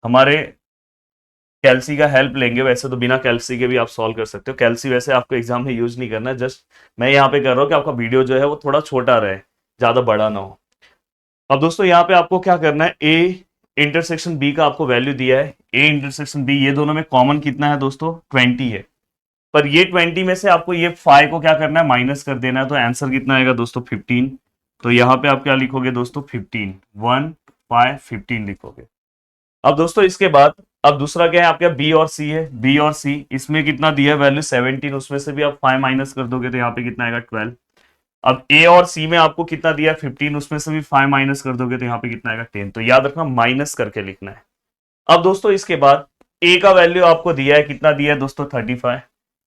हमारे कैल्सी का हेल्प लेंगे। वैसे तो बिना कैल्सी के भी आप सॉल्व कर सकते हो, कैल्सी वैसे आपको एग्जाम में यूज नहीं करना है, जस्ट मैं यहाँ पे कर रहा हूँ कि आपका वीडियो जो है वो थोड़ा छोटा रहे, ज्यादा बड़ा ना हो। अब दोस्तों यहाँ पे आपको क्या करना है, ए इंटरसेक्शन बी का आपको वैल्यू दिया है, ए इंटरसेक्शन बी, ये दोनों में कॉमन कितना है दोस्तों, 20 है। पर ये 20 में से आपको ये 5 को क्या करना है, माइनस कर देना है। तो आंसर कितना आएगा दोस्तों, 15। तो यहाँ पे आप क्या लिखोगे दोस्तों, 15, 1 5 15 लिखोगे। अब दोस्तों इसके बाद अब दूसरा क्या है आपका, बी और सी है। बी और सी इसमें कितना दिया है वैल्यू, 17, उसमें से भी आप 5 माइनस कर दोगे तो यहाँ पे कितना आएगा, 12। अब ए और सी में आपको कितना दिया है, 15, उसमें से भी 5 माइनस कर दोगे तो यहाँ पे कितना आएगा, 10। तो याद रखना माइनस करके लिखना है। अब दोस्तों इसके बाद ए का वैल्यू आपको दिया है, कितना दिया है दोस्तों, 35।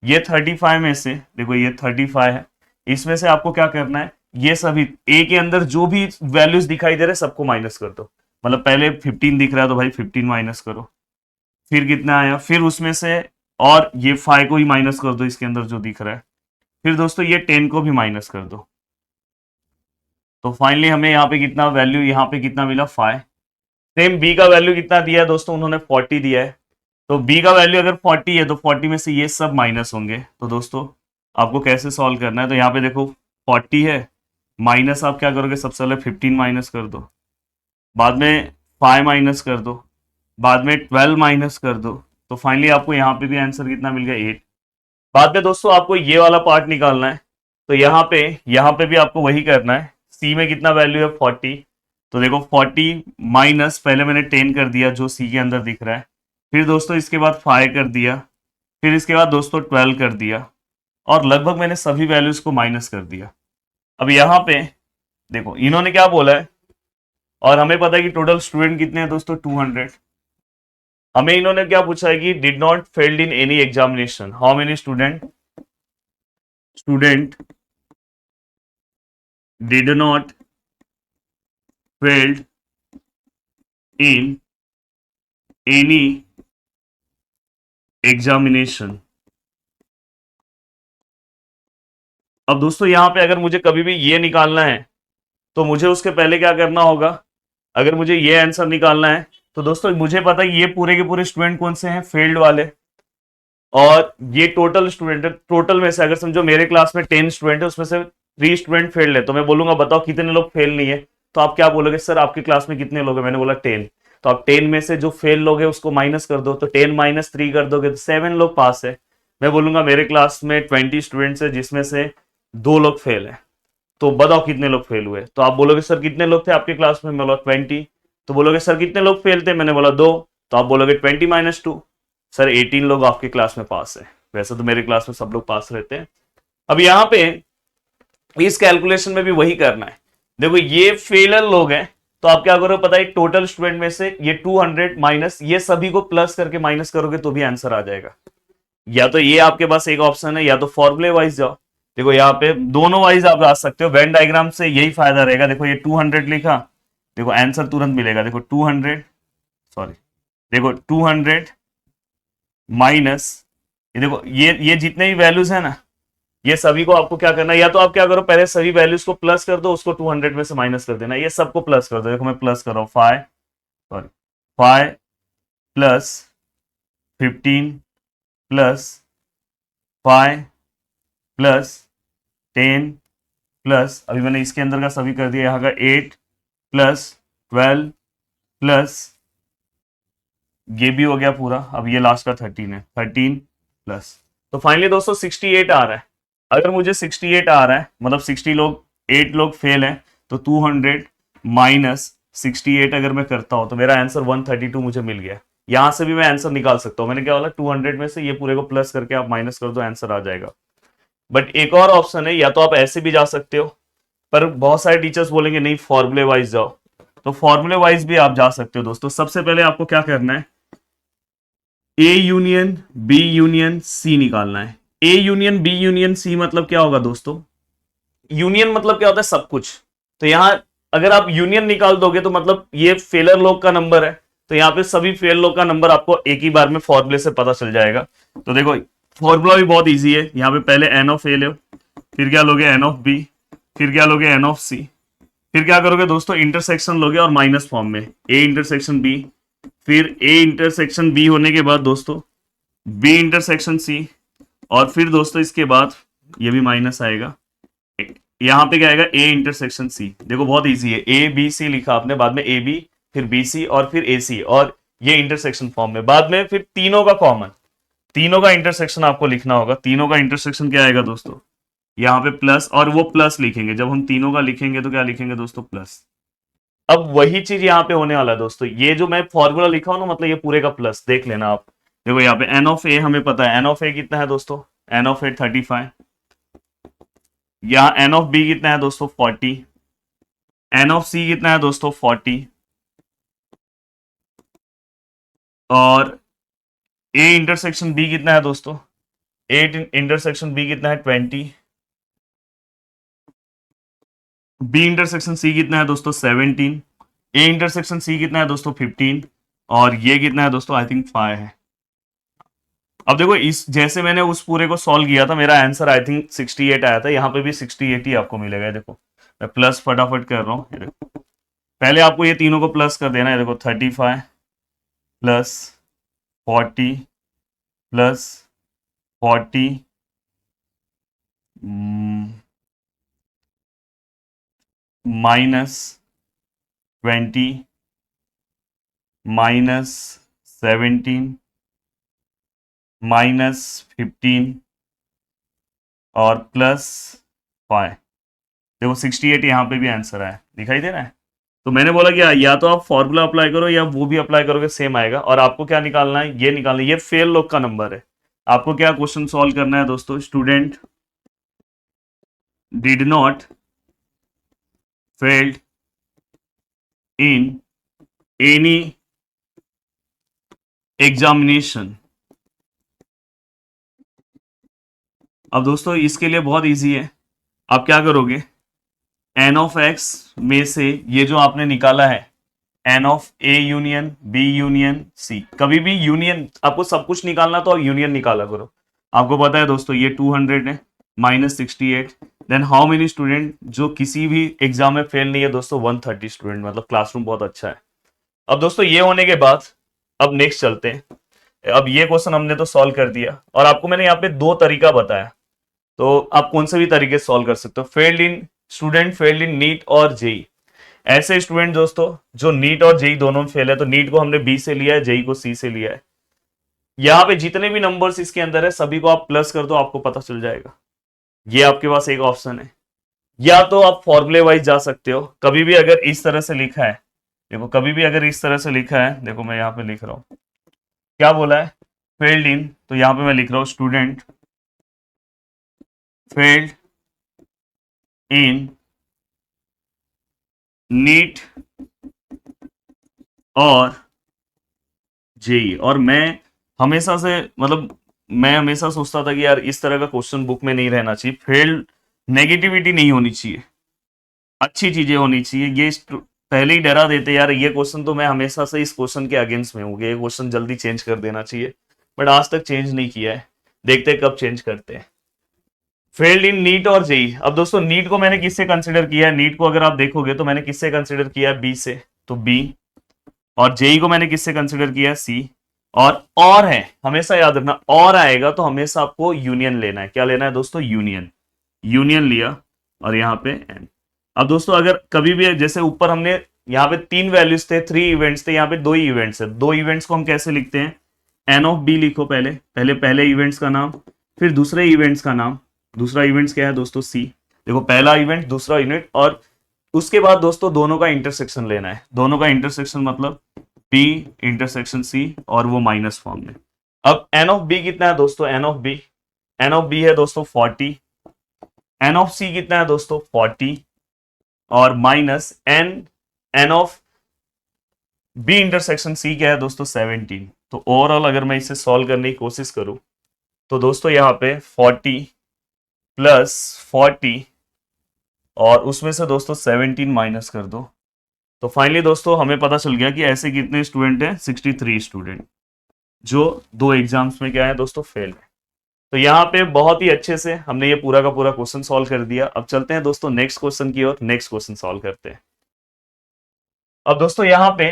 ये 35 में से देखो ये 35 है, इसमें से आपको क्या करना है, ये सभी ए के अंदर जो भी वैल्यूज दिखाई दे रहे हैं सबको माइनस कर दो। मतलब पहले 15 दिख रहा है तो भाई 15 माइनस करो, फिर कितना आया, फिर उसमें से और ये 5 को ही माइनस कर दो इसके अंदर जो दिख रहा है, फिर दोस्तों ये 10 को भी माइनस कर दो। तो फाइनली हमें यहाँ पे कितना वैल्यू, यहाँ पे कितना मिला, 5। सेम बी का वैल्यू कितना दिया है दोस्तों, उन्होंने 40 दिया है। तो बी का वैल्यू अगर 40 है तो 40 में से ये सब माइनस होंगे। तो दोस्तों आपको कैसे सॉल्व करना है, तो यहाँ पे देखो 40 है, माइनस आप क्या करोगे, सबसे पहले 15 माइनस कर दो, बाद में 5 माइनस कर दो, बाद में 12 माइनस कर दो। तो फाइनली आपको यहाँ पे भी आंसर कितना मिल गया, 8। बाद में दोस्तों आपको ये वाला पार्ट निकालना है। तो यहाँ पे भी आपको वही करना है। सी में कितना वैल्यू है, 40। तो देखो 40 माइनस, पहले मैंने 10 कर दिया जो सी के अंदर दिख रहा है, फिर दोस्तों इसके बाद 5 कर दिया, फिर इसके बाद दोस्तों 12 कर दिया, और लगभग मैंने सभी वैल्यूज को माइनस कर दिया। अब यहाँ पे देखो इन्होंने क्या बोला है, और हमें पता है कि टोटल स्टूडेंट कितने हैं दोस्तों, 200। हमें इन्होंने क्या पूछा है कि did not failed in any examination, how many student did not failed in any examination. अब दोस्तों यहां पे अगर मुझे कभी भी ये निकालना है तो मुझे उसके पहले क्या करना होगा, अगर मुझे ये आंसर निकालना है तो दोस्तों मुझे पता है ये पूरे के पूरे स्टूडेंट कौन से हैं, फेल्ड वाले, और ये टोटल स्टूडेंट है। टोटल में से अगर समझो मेरे क्लास में 10 स्टूडेंट है, उसमें से 3 स्टूडेंट फेल्ड है, तो मैं बोलूंगा बताओ कितने लोग फेल नहीं है। तो आप क्या बोलोगे, सर आपकी क्लास में कितने लोग हैं, मैंने बोला 10। तो आप 10 में से जो फेल लोग हैं उसको माइनस कर दो, तो 10 माइनस 3 कर दोगे तो 7 लोग पास है। मैं बोलूंगा मेरे क्लास में 20 स्टूडेंट्स है जिसमें से 2 लोग फेल है, तो बताओ कितने लोग फेल हुए। तो आप बोलोगे सर कितने लोग थे आपकी क्लास में, मैं बोला 20। तो बोलोगे सर कितने लोग फेल थे, मैंने बोला 2। तो आप बोलोगे 20 माइनस 2, सर 18 लोग आपकी क्लास में पास है। वैसे तो मेरे क्लास में सब लोग पास रहते हैं। अब यहाँ पे इस कैलकुलेशन में भी वही करना है। देखो ये फेलर लोग हैं, तो आप क्या करो पता है, टोटल स्टूडेंट में से ये 200 माइनस ये सभी को प्लस करके माइनस करोगे तो भी आंसर आ जाएगा। या तो ये आपके पास एक ऑप्शन है, या तो फॉर्मूले वाइज जाओ। देखो यहाँ पे दोनों वाइज आप आ सकते हो, वेन डायग्राम से यही फायदा रहेगा। देखो ये 200 लिखा, देखो आंसर तुरंत मिलेगा। देखो 200, सॉरी देखो 200 माइनस ये, देखो ये जितने भी वैल्यूज है ना, ये सभी को आपको क्या करना है, या तो आप क्या करो पहले सभी वैल्यूज को प्लस कर दो, उसको 200 में से माइनस कर देना, ये सबको प्लस कर दो। देखो मैं प्लस कर रहा हूं, 5 प्लस 15 प्लस 5 प्लस 10 प्लस, अभी मैंने इसके अंदर का सभी कर दिया, यहाँ का 8 प्लस 12 प्लस ये भी हो गया पूरा, अब ये लास्ट का 13 है, 13 प्लस, तो फाइनली दोस्तों 68 आ रहा है। अगर मुझे 68 आ रहा है, मतलब 60 लोग 8 लोग फेल हैं, तो 200 माइनस 68 अगर मैं करता हूं तो मेरा आंसर 132 मुझे मिल गया। यहां से भी मैं आंसर निकाल सकता हूं। मैंने क्या बोला, 200 में से ये पूरे को प्लस करके आप माइनस कर दो, आंसर आ जाएगा। बट एक और ऑप्शन है, या तो आप ऐसे भी जा सकते हो, पर बहुत सारे टीचर्स बोलेंगे नहीं फॉर्मूले वाइज जाओ, तो फॉर्मूले वाइज भी आप जा सकते हो दोस्तों। सबसे पहले आपको क्या करना है, A union B union C निकालना है। A union B union C मतलब क्या होगा दोस्तों, यूनियन मतलब क्या होता है, सब कुछ। तो यहां अगर आप यूनियन निकाल दोगे तो मतलब ये फेलर लोग का नंबर है, तो यहाँ पे सभी फेल लोग का नंबर आपको एक ही बार में फॉर्मूले से पता चल जाएगा। तो देखो फॉर्मूला भी बहुत इजी है। यहाँ पे पहले एन ऑफ ए लो, फिर क्या लोगे एन ऑफ बी, फिर क्या लोगे एन ऑफ सी, फिर क्या करोगे दोस्तों इंटरसेक्शन लोगे और माइनस फॉर्म में ए इंटरसेक्शन बी, फिर ए इंटरसेक्शन बी होने के बाद दोस्तों बी इंटरसेक्शन सी, और फिर दोस्तों इसके बाद ये भी माइनस आएगा, यहां पे क्या आएगा ए इंटरसेक्शन सी। देखो बहुत इजी है, ए बी सी लिखा आपने, बाद में ए बी फिर बी सी और फिर ए सी, और ये इंटरसेक्शन फॉर्म में, बाद में फिर तीनों का कॉमन, तीनों का इंटरसेक्शन आपको लिखना होगा। तीनों का इंटरसेक्शन क्या आएगा दोस्तों, यहाँ पे प्लस, और वो प्लस लिखेंगे, जब हम तीनों का लिखेंगे तो क्या लिखेंगे दोस्तों, प्लस। अब वही चीज यहाँ पे होने वाला है दोस्तों, ये जो मैं फॉर्मूला लिखा हूं ना, मतलब ये पूरे का प्लस देख लेना आप। देखो यहाँ पे एन ऑफ ए हमें पता है, एन ऑफ ए कितना है दोस्तों, एन ऑफ ए 35, यहाँ एन ऑफ बी कितना है दोस्तों 40, एन ऑफ सी कितना है दोस्तों 40, और ए इंटरसेक्शन बी कितना है दोस्तों, ए इंटरसेक्शन बी कितना है 20, बी इंटरसेक्शन सी कितना है दोस्तों 17, ए इंटरसेक्शन सी कितना है दोस्तों 15, और ये कितना है दोस्तों आई थिंक 5 है। अब देखो इस जैसे मैंने उस पूरे को सॉल्व किया था, मेरा आंसर आई थिंक 68 आया था, यहाँ पे भी 68 ही आपको मिलेगा। देखो मैं प्लस फटाफट कर रहा हूँ, देखो पहले आपको ये तीनों को प्लस कर देना है। देखो 35 plus 40 plus 40 minus 20 minus 17 minus 15 और प्लस 5। देखो 68 यहाँ पे भी आंसर आया, दिखाई दे रहा है। तो मैंने बोला कि या तो आप फॉर्मूला अप्लाई करो या वो भी अप्लाई करोगे, सेम आएगा। और आपको क्या निकालना है, ये निकालना है, ये फेल लोग का नंबर है। आपको क्या क्वेश्चन सॉल्व करना है दोस्तों, student did not failed in any examination. अब दोस्तों इसके लिए बहुत इजी है, आप क्या करोगे, एन ऑफ एक्स में से ये जो आपने निकाला है n of A union B union C, कभी भी यूनियन आपको सब कुछ निकालना तो यूनियन निकाला करो। आपको पता है दोस्तों ये 200 है minus 68, then how many student, जो किसी भी एग्जाम में फेल नहीं है दोस्तों, 130 स्टूडेंट, मतलब क्लासरूम बहुत अच्छा है। अब दोस्तों ये होने के बाद अब नेक्स्ट चलते हैं। अब ये क्वेश्चन हमने तो सॉल्व कर दिया और आपको मैंने यहाँ पे दो तरीका बताया, तो आप कौन से भी तरीके से सॉल्व कर सकते हो। Failed in student failed in NEET और जेई, ऐसे स्टूडेंट दोस्तों जो नीट और जेई दोनों में फेल है, तो नीट को हमने बी से लिया है, जेई को सी से लिया है। यहाँ पे जितने भी नंबर्स इसके अंदर है सभी को आप प्लस कर दो, आपको पता चल जाएगा। ये आपके पास एक ऑप्शन है। या तो आप फॉर्मूले वाइज जा सकते हो, कभी भी अगर इस तरह से लिखा है, देखो कभी भी अगर इस तरह से लिखा है, देखो मैं यहाँ पे लिख रहा हूं क्या बोला है, फेल्ड इन, तो यहाँ पे मैं लिख रहा हूं स्टूडेंट फेल्ड इन नीट और जेई। और मैं हमेशा से मतलब मैं हमेशा सोचता था कि यार इस तरह का क्वेश्चन बुक में नहीं रहना चाहिए, फेल्ड नेगेटिविटी नहीं होनी चाहिए, अच्छी चीजें होनी चाहिए। ये पहले ही डरा देते यार, ये क्वेश्चन तो मैं हमेशा से इस क्वेश्चन के अगेंस्ट में हूँ, ये क्वेश्चन जल्दी चेंज कर देना चाहिए, बट आज तक चेंज नहीं किया है, देखते हैं कब चेंज करते हैं। फेल्ड इन नीट और जेई। अब दोस्तों नीट को मैंने किससे कंसिडर किया है, नीट को अगर आप देखोगे तो मैंने किससे कंसिडर किया है, बी से, तो बी। और जेई को मैंने किससे कंसिडर किया है, सी। और है, हमेशा याद रखना, और आएगा तो हमेशा आपको यूनियन लेना है। क्या लेना है दोस्तों, यूनियन। यूनियन लिया और यहाँ पे एन। अब दोस्तों अगर कभी भी जैसे ऊपर हमने यहाँ पे 3 वैल्यूज थे, 3 इवेंट्स थे, यहाँ पे 2 ही इवेंट्स है, 2 इवेंट्स को हम कैसे लिखते हैं, एन ऑफ बी लिखो, पहले इवेंट्स का नाम, फिर दूसरे इवेंट्स का नाम। दूसरा इवेंट्स क्या है दोस्तों, सी। देखो पहला इवेंट, दूसरा इवेंट, और उसके बाद दोस्तों दोनों का इंटरसेक्शन लेना है। दोनों का इंटरसेक्शन मतलब बी इंटरसेक्शन सी, और वो माइनस फॉर्म में। अब एन ऑफ बी कितना है दोस्तों, एन ऑफ बी है दोस्तों 40, एन ऑफ सी कितना है दोस्तों 40, और minus n of B intersection C क्या है दोस्तों 17। तो ओवरऑल अगर मैं इसे सॉल्व करने की कोशिश करूं तो दोस्तों यहाँ पे 40 प्लस 40 और उसमें से दोस्तों 17 माइनस कर दो, तो फाइनली दोस्तों हमें पता चल गया कि ऐसे कितने स्टूडेंट हैं, 63 स्टूडेंट, जो 2 एग्जाम्स में क्या है दोस्तों, फेल है। तो यहाँ पे बहुत ही अच्छे से हमने ये पूरा का पूरा क्वेश्चन सॉल्व कर दिया। अब चलते हैं दोस्तों नेक्स्ट क्वेश्चन की ओर, नेक्स्ट क्वेश्चन सॉल्व करते हैं। अब दोस्तों यहाँ पे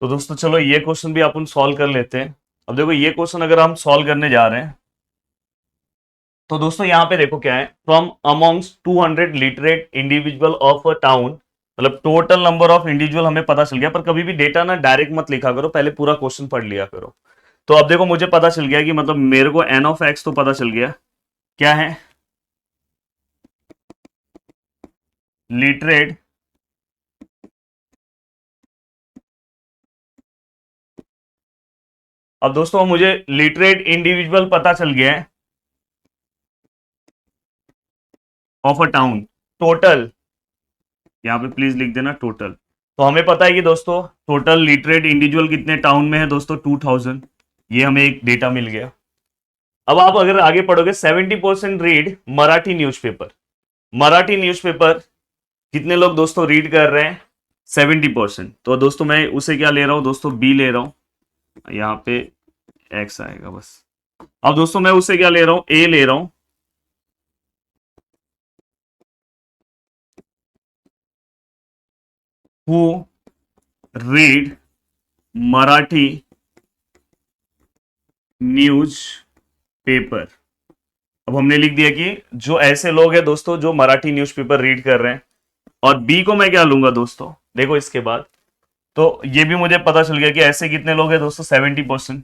तो दोस्तों चलो ये क्वेश्चन भी अपन सॉल्व कर लेते हैं। अब देखो ये क्वेश्चन अगर हम सॉल्व करने जा रहे हैं तो दोस्तों यहाँ पे देखो क्या है, from amongst 200 literate individual of a town, मतलब टोटल नंबर ऑफ इंडिविजुअल हमें पता चल गया। पर कभी भी डेटा ना डायरेक्ट मत लिखा करो, पहले पूरा क्वेश्चन पढ़ लिया करो। तो अब देखो मुझे पता चल गया कि मतलब मेरे को एन ऑफ एक्स तो पता चल गया क्या है, लिटरेट अब दोस्तों मुझे लिटरेट इंडिविजुअल पता चल गया है ऑफ अ टाउन, टोटल, यहाँ पे प्लीज लिख देना टोटल। तो हमें पता है कि दोस्तों टोटल लिटरेट इंडिविजुअल कितने टाउन में है दोस्तों, 2000। ये हमें एक डेटा मिल गया। अब आप अगर आगे पढ़ोगे 70% read Marathi newspaper. Marathi newspaper कितने लोग दोस्तों रीड कर रहे हैं, 70%। तो दोस्तों मैं उसे क्या ले रहा हूं दोस्तों, बी ले रहा हूं, यहाँ पे एक्स आएगा बस। अब दोस्तों मैं उसे क्या ले रहा हूं, ए ले रहा हूं, who read Marathi news paper. अब हमने लिख दिया कि जो ऐसे लोग हैं दोस्तों जो मराठी न्यूज़पेपर रीड कर रहे हैं। और बी को मैं क्या लूंगा दोस्तों, देखो इसके बाद तो ये भी मुझे पता चल गया कि ऐसे कितने लोग हैं दोस्तों, 70%।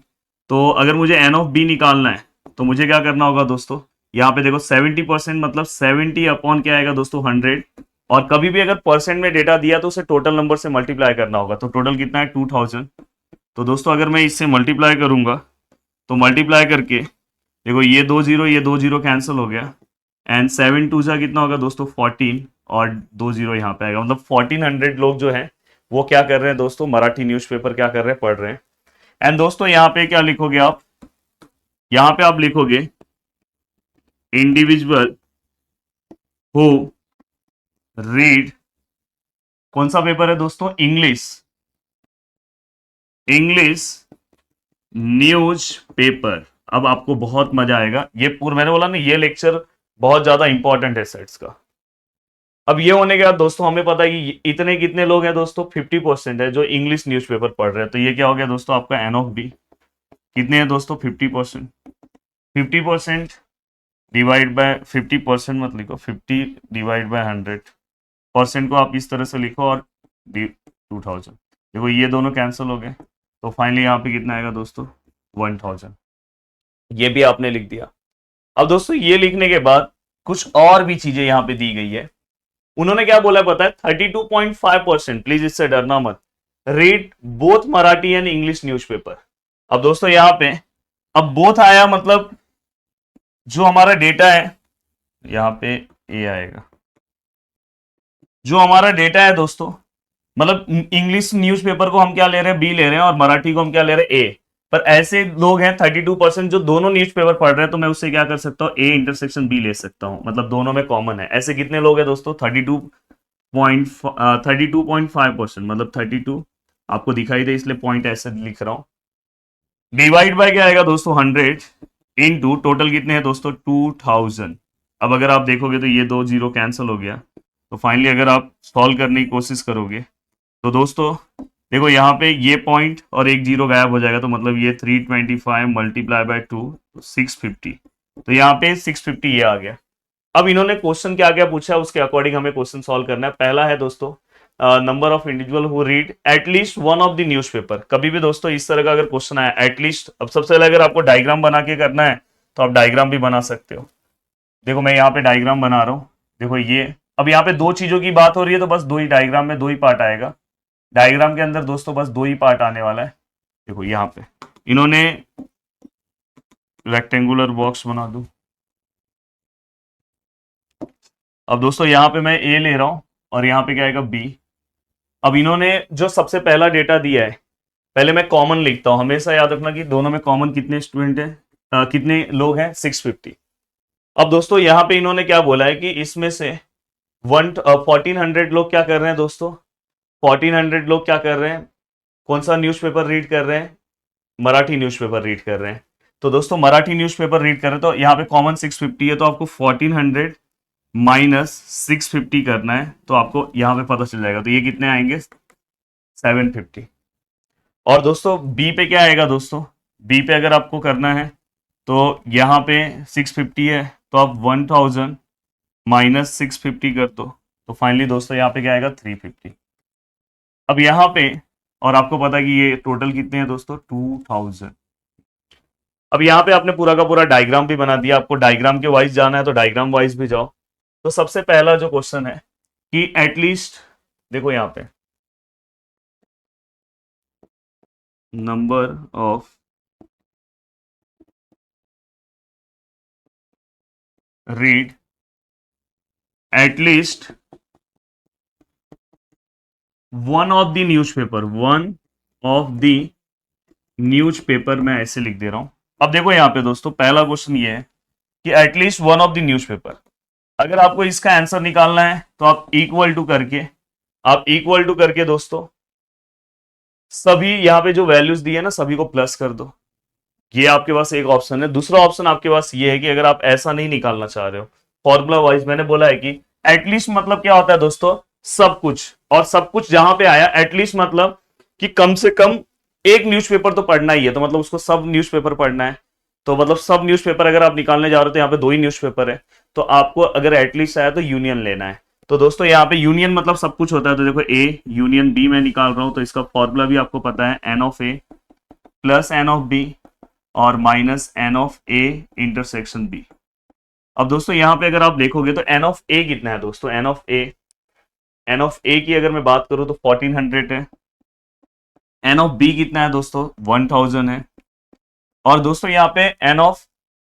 तो अगर मुझे एन ऑफ बी निकालना है तो मुझे क्या करना होगा दोस्तों, यहाँ पे देखो 70% मतलब 70 अपॉन क्या आएगा दोस्तों, 100। और कभी भी अगर परसेंट में डेटा दिया तो उसे टोटल नंबर से मल्टीप्लाई करना होगा। तो टोटल कितना है, 2000। तो दोस्तों अगर मैं इससे मल्टीप्लाई करूंगा तो मल्टीप्लाई करके देखो ये दो जीरो कैंसिल हो गया, एंड 7 टू जा कितना होगा दोस्तों 14, और 2 जीरो यहाँ पे आएगा, मतलब 1400 लोग जो हैं वो क्या कर रहे हैं दोस्तों, मराठी न्यूज़पेपर क्या कर रहे हैं, पढ़ रहे हैं। एंड दोस्तों यहाँ पे क्या लिखोगे आप, यहाँ पे आप लिखोगे इंडिविजुअल हु रीड, कौन सा पेपर है दोस्तों, इंग्लिश, इंग्लिश न्यूज पेपर। अब आपको बहुत मजा आएगा, ये पूरा मैंने बोला ना, ये लेक्चर बहुत ज्यादा इंपॉर्टेंट है सेट्स का। अब ये होने के बाद दोस्तों हमें पता है कि इतने कितने लोग हैं दोस्तों, 50% है जो इंग्लिश न्यूज़पेपर पढ़ रहे हैं। तो ये क्या हो गया दोस्तों आपका एन ऑफ बी, कितने हैं दोस्तों 50%, 50% डिवाइड बाय 50% मत लिखो, 50 डिवाइड बाय 100% को आप इस तरह से लिखो और 2000, देखो ये दोनों कैंसिल हो गए, तो फाइनली यहाँ पे कितना आएगा दोस्तों 1000, ये भी आपने लिख दिया। अब दोस्तों ये लिखने के बाद कुछ और भी चीजें यहाँ पे दी गई है। उन्होंने क्या बोला पता है, 32.5%, प्लीज इससे डरना मत, read both Marathi and English newspaper. अब दोस्तों यहाँ पे अब बोथ आया, मतलब जो हमारा डेटा है यहाँ पे ए आएगा, जो हमारा डेटा है दोस्तों, मतलब इंग्लिश न्यूज़पेपर को हम क्या ले रहे हैं, बी ले रहे हैं, और मराठी को हम क्या ले रहे हैं, ए। पर ऐसे लोग हैं 32% जो दोनों न्यूज़पेपर पढ़ रहे हैं, तो मैं उससे क्या कर सकता हूँ, ए इंटरसेक्शन बी ले सकता हूँ, मतलब दोनों में कॉमन है। ऐसे कितने लोग हैं दोस्तों, 32.5%, मतलब 32 आपको दिखाई दे इसलिए पॉइंट ऐसे लिख रहा हूं। डिवाइड बाय क्या आएगा दोस्तों 100 इनटू टोटल कितने हैं दोस्तों 2000। अब अगर आप देखोगे तो ये 2 जीरो कैंसिल हो गया, तो फाइनली अगर आप सॉल्व करने की कोशिश करोगे तो दोस्तों देखो यहाँ पे ये पॉइंट और एक जीरो गायब हो जाएगा, तो मतलब ये 325 मल्टीप्लाई बाय 2 650, तो यहाँ पे 650 ये आ गया। अब इन्होंने क्वेश्चन क्या क्या पूछा है उसके अकॉर्डिंग हमें क्वेश्चन सॉल्व करना है। पहला है दोस्तों number of individual who read at least one of the newspaper. कभी भी दोस्तों इस तरह का अगर क्वेश्चन आया एटलीस्ट, अब सबसे पहले अगर आपको डायग्राम बना के करना है तो आप डायग्राम भी बना सकते हो। देखो मैं यहाँ पे डायग्राम बना रहा हूँ, देखो ये, अब यहाँ पे दो चीजों की बात हो रही है तो बस दो ही डायग्राम में दो ही पार्ट आएगा। डायग्राम के अंदर दोस्तों बस दो ही पार्ट आने वाला है। देखो यहाँ पे इन्होंने रेक्टेंगुलर बॉक्स बना दूं। अब दोस्तों यहाँ पे मैं ए ले रहा हूं और यहाँ पे क्या आएगा बी। अब इन्होंने जो सबसे पहला डेटा दिया है, पहले मैं कॉमन लिखता हूं, हमेशा याद रखना कि दोनों में कॉमन कितने स्टूडेंट हैं, कितने लोग हैं, 650। अब दोस्तों यहाँ पे इन्होंने क्या बोला है कि इसमें से 1400 लोग क्या कर रहे हैं दोस्तों, 1400 लोग क्या कर रहे हैं, कौन सा न्यूज़पेपर रीड कर रहे हैं, मराठी न्यूज़पेपर रीड कर रहे हैं। तो दोस्तों मराठी न्यूज़पेपर रीड कर रहे हैं, तो यहाँ पे कॉमन 650 है, तो आपको 1400 माइनस 650 करना है, तो आपको यहाँ पे पता चल जाएगा, तो ये कितने आएंगे 750। और दोस्तों बी पे क्या आएगा दोस्तों, बी पे अगर आपको करना है तो यहाँ पे 650 है, तो आप 1000 माइनस 650 कर दो, तो फाइनली दोस्तों यहाँ पे क्या आएगा 350। अब यहाँ पे और आपको पता है कि ये टोटल कितने हैं दोस्तों 2000। अब यहाँ पे आपने पूरा का पूरा डायग्राम भी बना दिया, आपको डायग्राम के वाइज जाना है तो डायग्राम वाइज भी जाओ। तो सबसे पहला जो क्वेश्चन है कि एटलीस्ट, देखो यहाँ पे number of read at least one of the newspaper, one of the newspaper, मैं ऐसे लिख दे रहा हूं। अब देखो यहाँ पे दोस्तों पहला क्वेश्चन ये है कि at least one of the newspaper. अगर आपको इसका आंसर निकालना है तो आप इक्वल टू करके दोस्तों सभी यहाँ पे जो वैल्यूज दी है ना सभी को प्लस कर दो। ये आपके पास एक ऑप्शन है। दूसरा ऑप्शन आपके पास ये है कि अगर आप ऐसा नहीं निकालना चाह रहे हो, फॉर्मूला वाइज मैंने बोला है कि एटलीस्ट मतलब क्या होता है दोस्तों, सब कुछ, और सब कुछ जहां पे आया एटलीस्ट मतलब कि कम से कम एक न्यूज़पेपर तो पढ़ना ही है, तो मतलब उसको सब न्यूज़पेपर पढ़ना है। तो मतलब सब न्यूज़पेपर अगर आप निकालने जा रहे हो तो यहाँ पे दो ही न्यूज़पेपर है, तो आपको अगर एटलीस्ट आया तो यूनियन लेना है। तो दोस्तों यहाँ पे यूनियन मतलब सब कुछ होता है, तो देखो ए यूनियन बी मैं निकाल रहा हूं, तो इसका फॉर्मूला भी आपको पता है, n of A plus n of B और minus n of A intersection B. अब दोस्तों यहाँ पे अगर आप देखोगे तो एन ऑफ ए कितना है दोस्तों, एन ऑफ ए की अगर मैं बात करूं तो 1400 है। एन ऑफ बी कितना है दोस्तों 1000 है। और दोस्तों यहाँ पे n of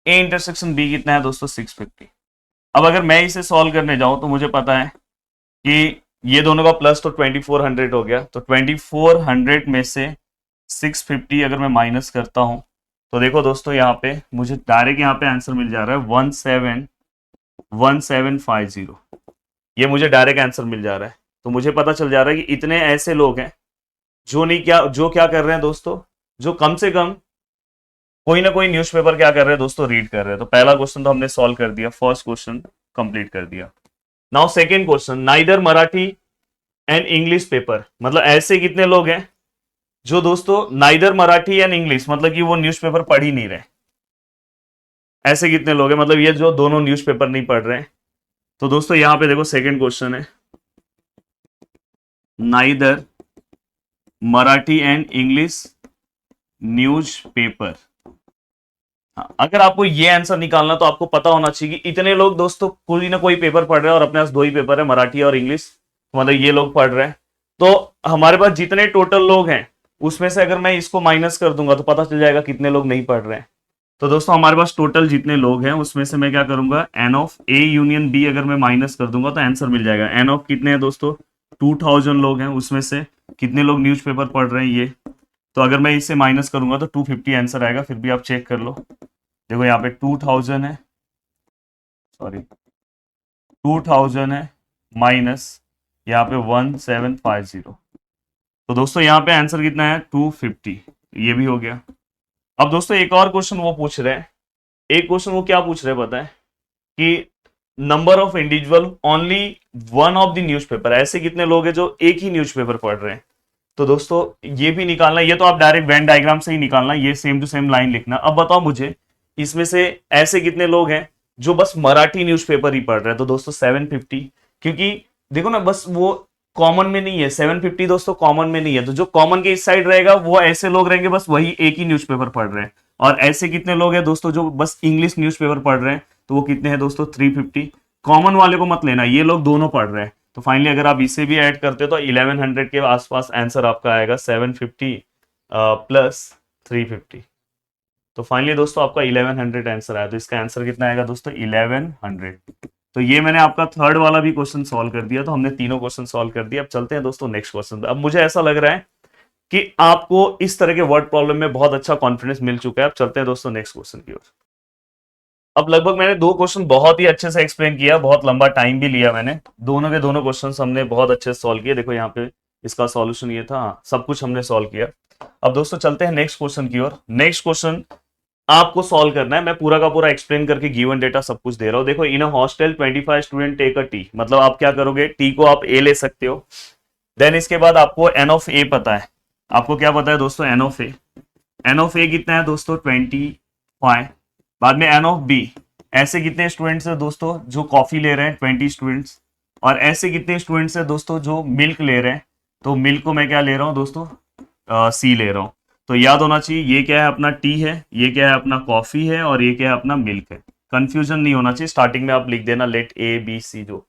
A intersection B कितना है दोस्तों 650। अब अगर मैं इसे सॉल्व करने जाऊं तो मुझे पता है कि ये दोनों का प्लस तो 2400 हो गया, तो 2400 में से 650 अगर मैं माइनस करता हूं तो देखो दोस्तों यहाँ पे मुझे डायरेक्ट यहाँ पे आंसर मिल जा रहा है 1750, ये मुझे डायरेक्ट आंसर मिल जा रहा है। तो मुझे पता चल जा रहा है कि इतने ऐसे लोग हैं जो क्या कर रहे हैं दोस्तों, जो कम से कम कोई ना कोई न्यूज़पेपर क्या कर रहे हैं दोस्तों, रीड कर रहे हैं। तो पहला क्वेश्चन तो हमने सॉल्व कर दिया, फर्स्ट क्वेश्चन कंप्लीट कर दिया। Now second question, neither Marathi and English paper, मतलब ऐसे कितने लोग हैं जो दोस्तों नाइदर मराठी एंड इंग्लिश, मतलब कि वो न्यूज़पेपर पढ़ ही नहीं रहे। ऐसे कितने लोग हैं, मतलब ये जो दोनों न्यूज़पेपर नहीं पढ़ रहे हैं। तो दोस्तों यहां पे देखो सेकंड क्वेश्चन है, neither Marathi and English newspaper. हाँ, अगर आपको ये आंसर निकालना तो आपको पता होना चाहिए कि इतने लोग दोस्तों कोई ना कोई पेपर पढ़ रहे हैं और अपने पास दो ही पेपर है, मराठी और इंग्लिश, मतलब ये लोग पढ़ रहे हैं। तो हमारे पास जितने टोटल लोग हैं उसमें से अगर मैं इसको माइनस कर दूंगा तो पता चल जाएगा कितने लोग नहीं पढ़ रहे हैं। तो दोस्तों हमारे पास टोटल जितने लोग हैं उसमें से मैं क्या करूंगा, n of A union B अगर मैं माइनस कर दूंगा तो आंसर मिल जाएगा। एन ऑफ कितने हैं दोस्तों, 2000 लोग हैं, उसमें से कितने लोग न्यूज़पेपर पढ़ रहे हैं ये। तो अगर मैं इससे माइनस करूंगा तो 250 आंसर आएगा, फिर भी आप चेक कर लो। देखो यहाँ पे 2000 है, सॉरी 2000 है, माइनस यहाँ पे 1750। तो दोस्तों यहाँ पे आंसर कितना है, 250, ये भी हो गया। अब दोस्तों एक और क्वेश्चन वो पूछ रहे हैं, एक क्वेश्चन वो क्या पूछ रहे हैं पता है, कि number of individual only one of the newspaper, ऐसे कितने लोग हैं जो एक ही न्यूज़पेपर पढ़ रहे हैं। तो दोस्तों ये भी निकालना, ये तो आप डायरेक्ट वेन डायग्राम से ही निकालना, ये सेम टू सेम लाइन लिखना। अब बताओ मुझे इसमें से ऐसे कितने लोग हैं जो बस मराठी न्यूज़पेपर ही पढ़ रहे हैं। तो दोस्तों 750, क्योंकि देखो ना बस वो कॉमन में नहीं है, 750 दोस्तों कॉमन में नहीं है, तो जो कॉमन के इस साइड रहेगा वो ऐसे लोग रहेंगे बस वही एक ही न्यूज़पेपर पढ़ रहे हैं। और ऐसे कितने लोग हैं दोस्तों जो बस इंग्लिश न्यूज़पेपर पढ़ रहे हैं, तो वो कितने हैं दोस्तों, 350। कॉमन वाले को मत लेना, ये लोग दोनों पढ़ रहे हैं। तो फाइनली अगर आप इसे भी ऐड करते हो तो 1100 के आसपास आंसर आपका आएगा, 750 प्लस 350। तो फाइनली दोस्तों आपका 1100 आंसर आया। तो इसका आंसर कितना आएगा दोस्तों, 1100। तो ये मैंने आपका थर्ड वाला भी क्वेश्चन सॉल्व कर दिया। तो हमने तीनों क्वेश्चन सॉल्व कर दिया। अब चलते हैं दोस्तों नेक्स्ट क्वेश्चन पे। अब मुझे ऐसा लग रहा है कि आपको इस तरह के वर्ड प्रॉब्लम में बहुत अच्छा कॉन्फिडेंस मिल चुका है। अब चलते हैं दोस्तों नेक्स्ट क्वेश्चन की ओर। अब लगभग मैंने दो क्वेश्चन बहुत ही अच्छे से एक्सप्लेन किया, बहुत लंबा टाइम भी लिया मैंने, दोनों के दोनों क्वेश्चन हमने बहुत अच्छे से सॉल्व किए। देखो यहाँ पे इसका सॉल्यूशन ये था, सब कुछ हमने सॉल्व किया। अब दोस्तों चलते हैं नेक्स्ट क्वेश्चन की ओर। नेक्स्ट क्वेश्चन आपको सॉल्व करना है, मैं पूरा का पूरा एक्सप्लेन करके गिवन डेटा सब कुछ दे रहा हूं। देखो in a hostel 25 student take a tea, मतलब आप क्या करोगे, टी को आप ए ले सकते हो। देन इसके बाद आपको एन ऑफ ए पता है, आपको क्या पता है दोस्तों, n of A. N of A कितना है दोस्तों, 25। बाद में एन ऑफ बी, ऐसे कितने स्टूडेंट्स है दोस्तों जो कॉफी ले रहे हैं, 20 स्टूडेंट्स। और ऐसे कितने स्टूडेंट्स है दोस्तों जो मिल्क ले रहे हैं, तो मिल्क को मैं क्या ले रहा हूं दोस्तों, सी ले रहा हूं। तो याद होना चाहिए ये क्या है अपना टी है, ये क्या है अपना कॉफी है, और ये क्या है अपना मिल्क है। कंफ्यूजन नहीं होना चाहिए, स्टार्टिंग में आप लिख देना लेट ए बी सी। जो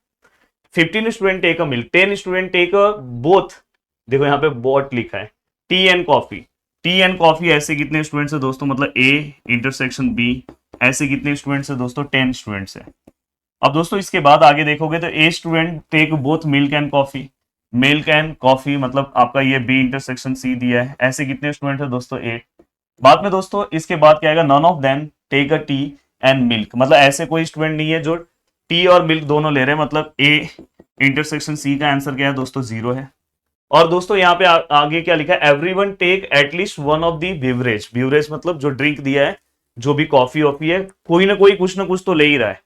15 student take a milk, 10 student take a both, देखो यहाँ पे बोथ लिखा है, tea and coffee. Tea and coffee ऐसे कितने स्टूडेंट्स है दोस्तों, मतलब ए इंटरसेक्शन बी, ऐसे कितने स्टूडेंट्स है दोस्तों, 10 स्टूडेंट्स है। अब दोस्तों इसके बाद आगे देखोगे तो a student take both milk and coffee, milk and coffee मतलब आपका ये बी इंटरसेक्शन सी दिया है, ऐसे कितने स्टूडेंट है दोस्तों, 8। बाद में दोस्तों इसके बाद क्या आएगा, none of them take a tea and milk, मतलब ऐसे कोई स्टूडेंट नहीं है जो टी और मिल्क दोनों ले रहे हैं, मतलब ए इंटरसेक्शन सी का आंसर क्या है दोस्तों, 0 है। और दोस्तों यहाँ पे आगे क्या लिखा है, everyone take at least one of the beverage, beverage मतलब जो ड्रिंक दिया है, जो भी कॉफी वॉफी है, कोई ना कुछ तो ले ही रहा है।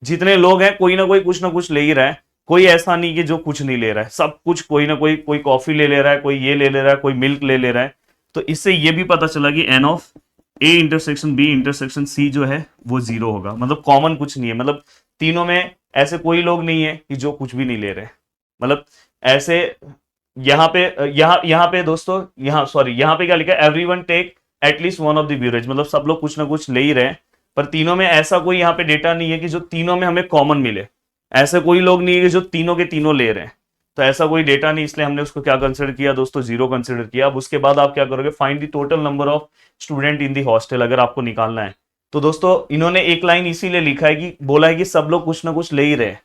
जितने लोग हैं कोई ना कुछ ले ही रहा है, कोई ऐसा नहीं कि जो कुछ नहीं ले रहा है, सब कुछ कोई ना कोई कॉफी ले रहा है, कोई ये ले रहा है, कोई मिल्क ले रहा है। तो इससे ये भी पता चला कि n of A intersection B intersection C जो है वो 0 होगा, मतलब कॉमन कुछ नहीं है, मतलब तीनों में ऐसे कोई लोग नहीं है कि जो कुछ भी नहीं ले रहे, मतलब ऐसे यहाँ पे दोस्तों, यहाँ पे क्या लिखा है, everyone take at least one of the beverage, मतलब सब लोग कुछ ना कुछ ले ही रहे हैं, पर तीनों में ऐसा कोई यहाँ पे डेटा नहीं है कि जो तीनों में हमें कॉमन मिले। ऐसे कोई लोग नहीं है कि जो तीनों के तीनों ले रहे हैं, तो ऐसा कोई डेटा नहीं, इसलिए हमने उसको क्या कंसिडर किया दोस्तों, 0 कंसिडर किया। अब उसके बाद आप क्या करोगे, find the total number of student in the hostel, अगर आपको निकालना है। तो दोस्तों इन्होंने एक लाइन इसीलिए लिखा है कि बोला है कि सब लोग कुछ ना कुछ ले ही रहे हैं,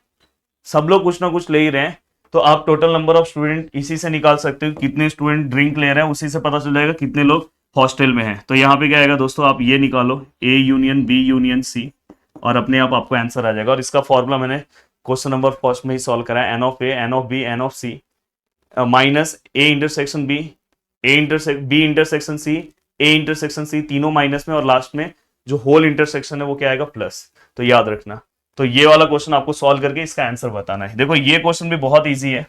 सब लोग कुछ ना कुछ ले ही रहे हैं, तो आप टोटल नंबर ऑफ स्टूडेंट इसी से निकाल सकते हो, कितने स्टूडेंट ड्रिंक ले रहे हैं, उसी से पता चल जाएगा कितने लोग हॉस्टल में हैं। तो यहाँ पे क्या आएगा दोस्तों, आप ये निकालो, A union B union C, और अपने आप आपको आंसर आ जाएगा। और इसका फॉर्मूला मैंने क्वेश्चन नंबर फर्स्ट में ही सॉल्व करा है, n of A, n of B, n of C minus A intersection B, B intersection C, A intersection C, तीनों माइनस में, और लास्ट में जो होल इंटरसेक्शन है वो क्या आएगा, प्लस। तो याद रखना। तो ये वाला क्वेश्चन आपको सॉल्व करके इसका आंसर बताना है। देखो ये क्वेश्चन भी बहुत इजी है।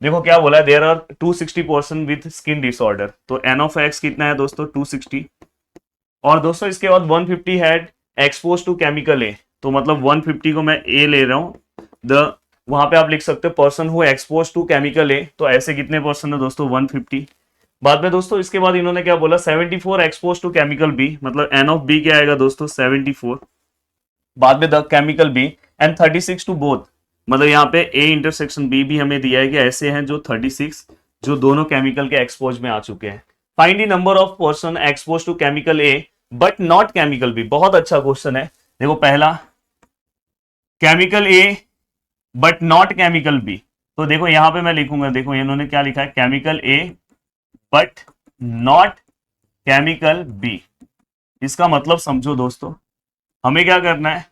देखो क्या बोला है, there are 260 person with skin disorder. तो एन ऑफ एक्स कितना है दोस्तों, 260। और दोस्तों इसके बाद 150 had expose to chemical A. तो मतलब 150 को मैं ए ले रहा हूं, द वहां पे आप लिख सकते हो person who expose to chemical A. तो ऐसे कितने पर्सन है दोस्तों, 150। बाद में दोस्तों इसके बाद इन्होंने क्या बोला, 74 एक्सपोज टू केमिकल बी, मतलब एन ऑफ बी क्या आएगा दोस्तों, 74। बाद में the chemical B and 36 to both, मतलब यहाँ पे ए इंटरसेक्शन बी भी हमें दिया है कि ऐसे हैं जो 36 जो दोनों केमिकल के एक्सपोज में आ चुके हैं। Find the number of person expose to chemical A but not chemical B. बहुत अच्छा क्वेश्चन है। देखो पहला chemical A but not chemical B, तो देखो यहां पे मैं लिखूंगा, देखो इन्होंने क्या लिखा है, chemical A but not chemical B. इसका मतलब समझो दोस्तों, हमें क्या करना है,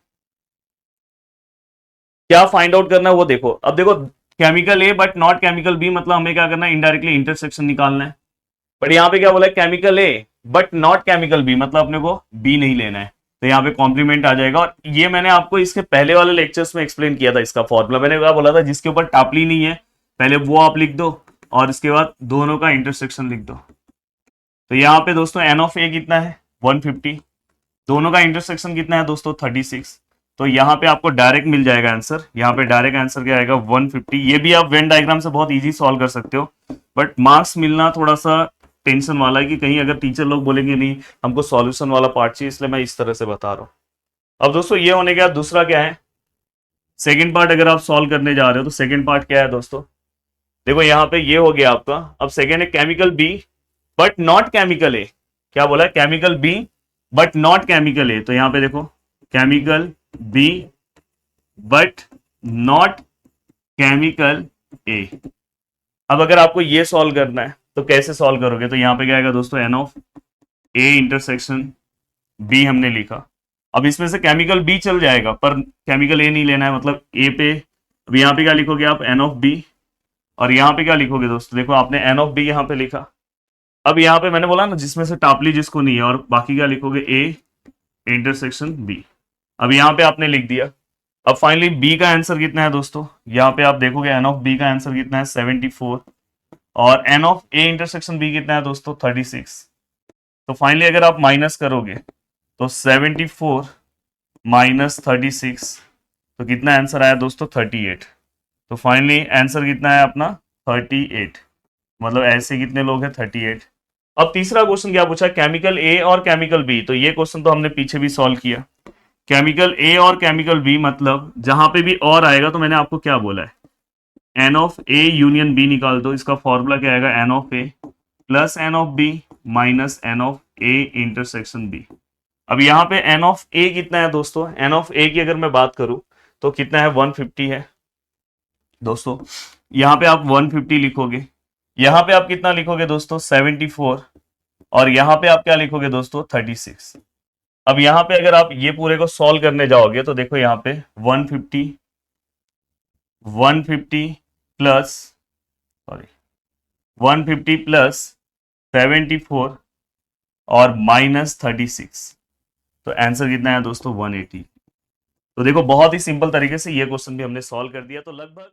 क्या फाइंड आउट करना है वो देखो। अब देखो chemical A but not chemical B, मतलब हमें क्या करना है, इनडायरेक्टली इंटरसेक्शन निकालना है। बट यहाँ पे क्या बोला है, chemical A but not chemical B, मतलब अपने को बी नहीं लेना है। तो यहाँ पे कॉम्प्लीमेंट आ जाएगा। और ये मैंने आपको इसके पहले वाले लेक्चर्स में एक्सप्लेन किया था इसका फॉर्मूला। मैंने क्या बोला था, जिसके ऊपर टापली नहीं है पहले वो आप लिख दो, और इसके बाद दोनों का इंटरसेक्शन लिख दो। तो यहाँ पे दोस्तों एन ऑफ ए कितना है, 150, दोनों का इंटरसेक्शन कितना है दोस्तों, 36। तो यहाँ पे आपको डायरेक्ट मिल जाएगा आंसर। यहाँ पे डायरेक्ट आंसर क्या आएगा, 150। ये भी आप वेन डायग्राम से बहुत इजी सॉल्व कर सकते हो, बट मार्क्स मिलना थोड़ा सा टेंशन वाला है कि कहीं अगर टीचर लोग बोलेंगे नहीं हमको सॉल्यूशन वाला पार्ट चाहिए, इसलिए मैं इस तरह से बता रहा हूँ। अब दोस्तों ये होने के बाद दूसरा क्या है, सेकेंड पार्ट अगर आप सॉल्व करने जा रहे हो तो सेकेंड पार्ट क्या है दोस्तों, देखो यहाँ पे ये हो गया आपका। अब सेकेंड है chemical B but not chemical A. क्या बोला है, chemical B but not chemical A. तो यहाँ पे देखो chemical B but not chemical A. अब अगर आपको ये सॉल्व करना है तो कैसे सॉल्व करोगे, तो यहाँ पे क्या आएगा दोस्तों, n of A intersection B हमने लिखा। अब इसमें से केमिकल बी चल जाएगा पर केमिकल ए नहीं लेना है, मतलब ए पे। अब यहाँ पे क्या लिखोगे आप, एन ऑफ बी, और यहाँ पे क्या लिखोगे दोस्तों, देखो आपने एन ऑफ बी यहाँ पे लिखा। अब यहाँ पे मैंने बोला ना जिसमें से टापली जिसको नहीं है, और बाकी क्या लिखोगे, ए इंटरसेक्शन बी। अब यहाँ पे आपने लिख दिया। अब फाइनली बी का आंसर कितना है दोस्तों, यहाँ पे आप देखोगे एन ऑफ बी का आंसर कितना है, 74, और n of A intersection B कितना है दोस्तों, 36। तो फाइनली अगर आप माइनस करोगे तो 74 माइनस 36, तो कितना आंसर आया दोस्तों, 38। तो फाइनली आंसर कितना है अपना, 38। मतलब ऐसे कितने लोग हैं, 38। अब तीसरा क्वेश्चन क्या पूछा, केमिकल ए और केमिकल बी। तो ये क्वेश्चन तो हमने पीछे भी सॉल्व किया। केमिकल ए और केमिकल बी, मतलब जहां पे भी और आएगा तो मैंने आपको क्या बोला है, n of A union B निकाल दो। इसका फॉर्मूला क्या आएगा, n of A plus n of B minus n of A intersection B. अब यहाँ पे एन ऑफ ए कितना है दोस्तों, एन ऑफ ए की अगर मैं बात करूं तो कितना है, 150 है दोस्तों। यहाँ पे आप 150 लिखोगे, यहाँ पे आप कितना लिखोगे दोस्तों, 74, और यहाँ पे आप क्या लिखोगे दोस्तों, 36। अब यहाँ पे अगर आप ये पूरे को सॉल्व करने जाओगे तो देखो यहाँ पे 150 प्लस 150 प्लस 74 और माइनस 36, तो आंसर कितना है दोस्तों, 180। तो देखो बहुत ही सिंपल तरीके से ये क्वेश्चन भी हमने सॉल्व कर दिया। तो लगभग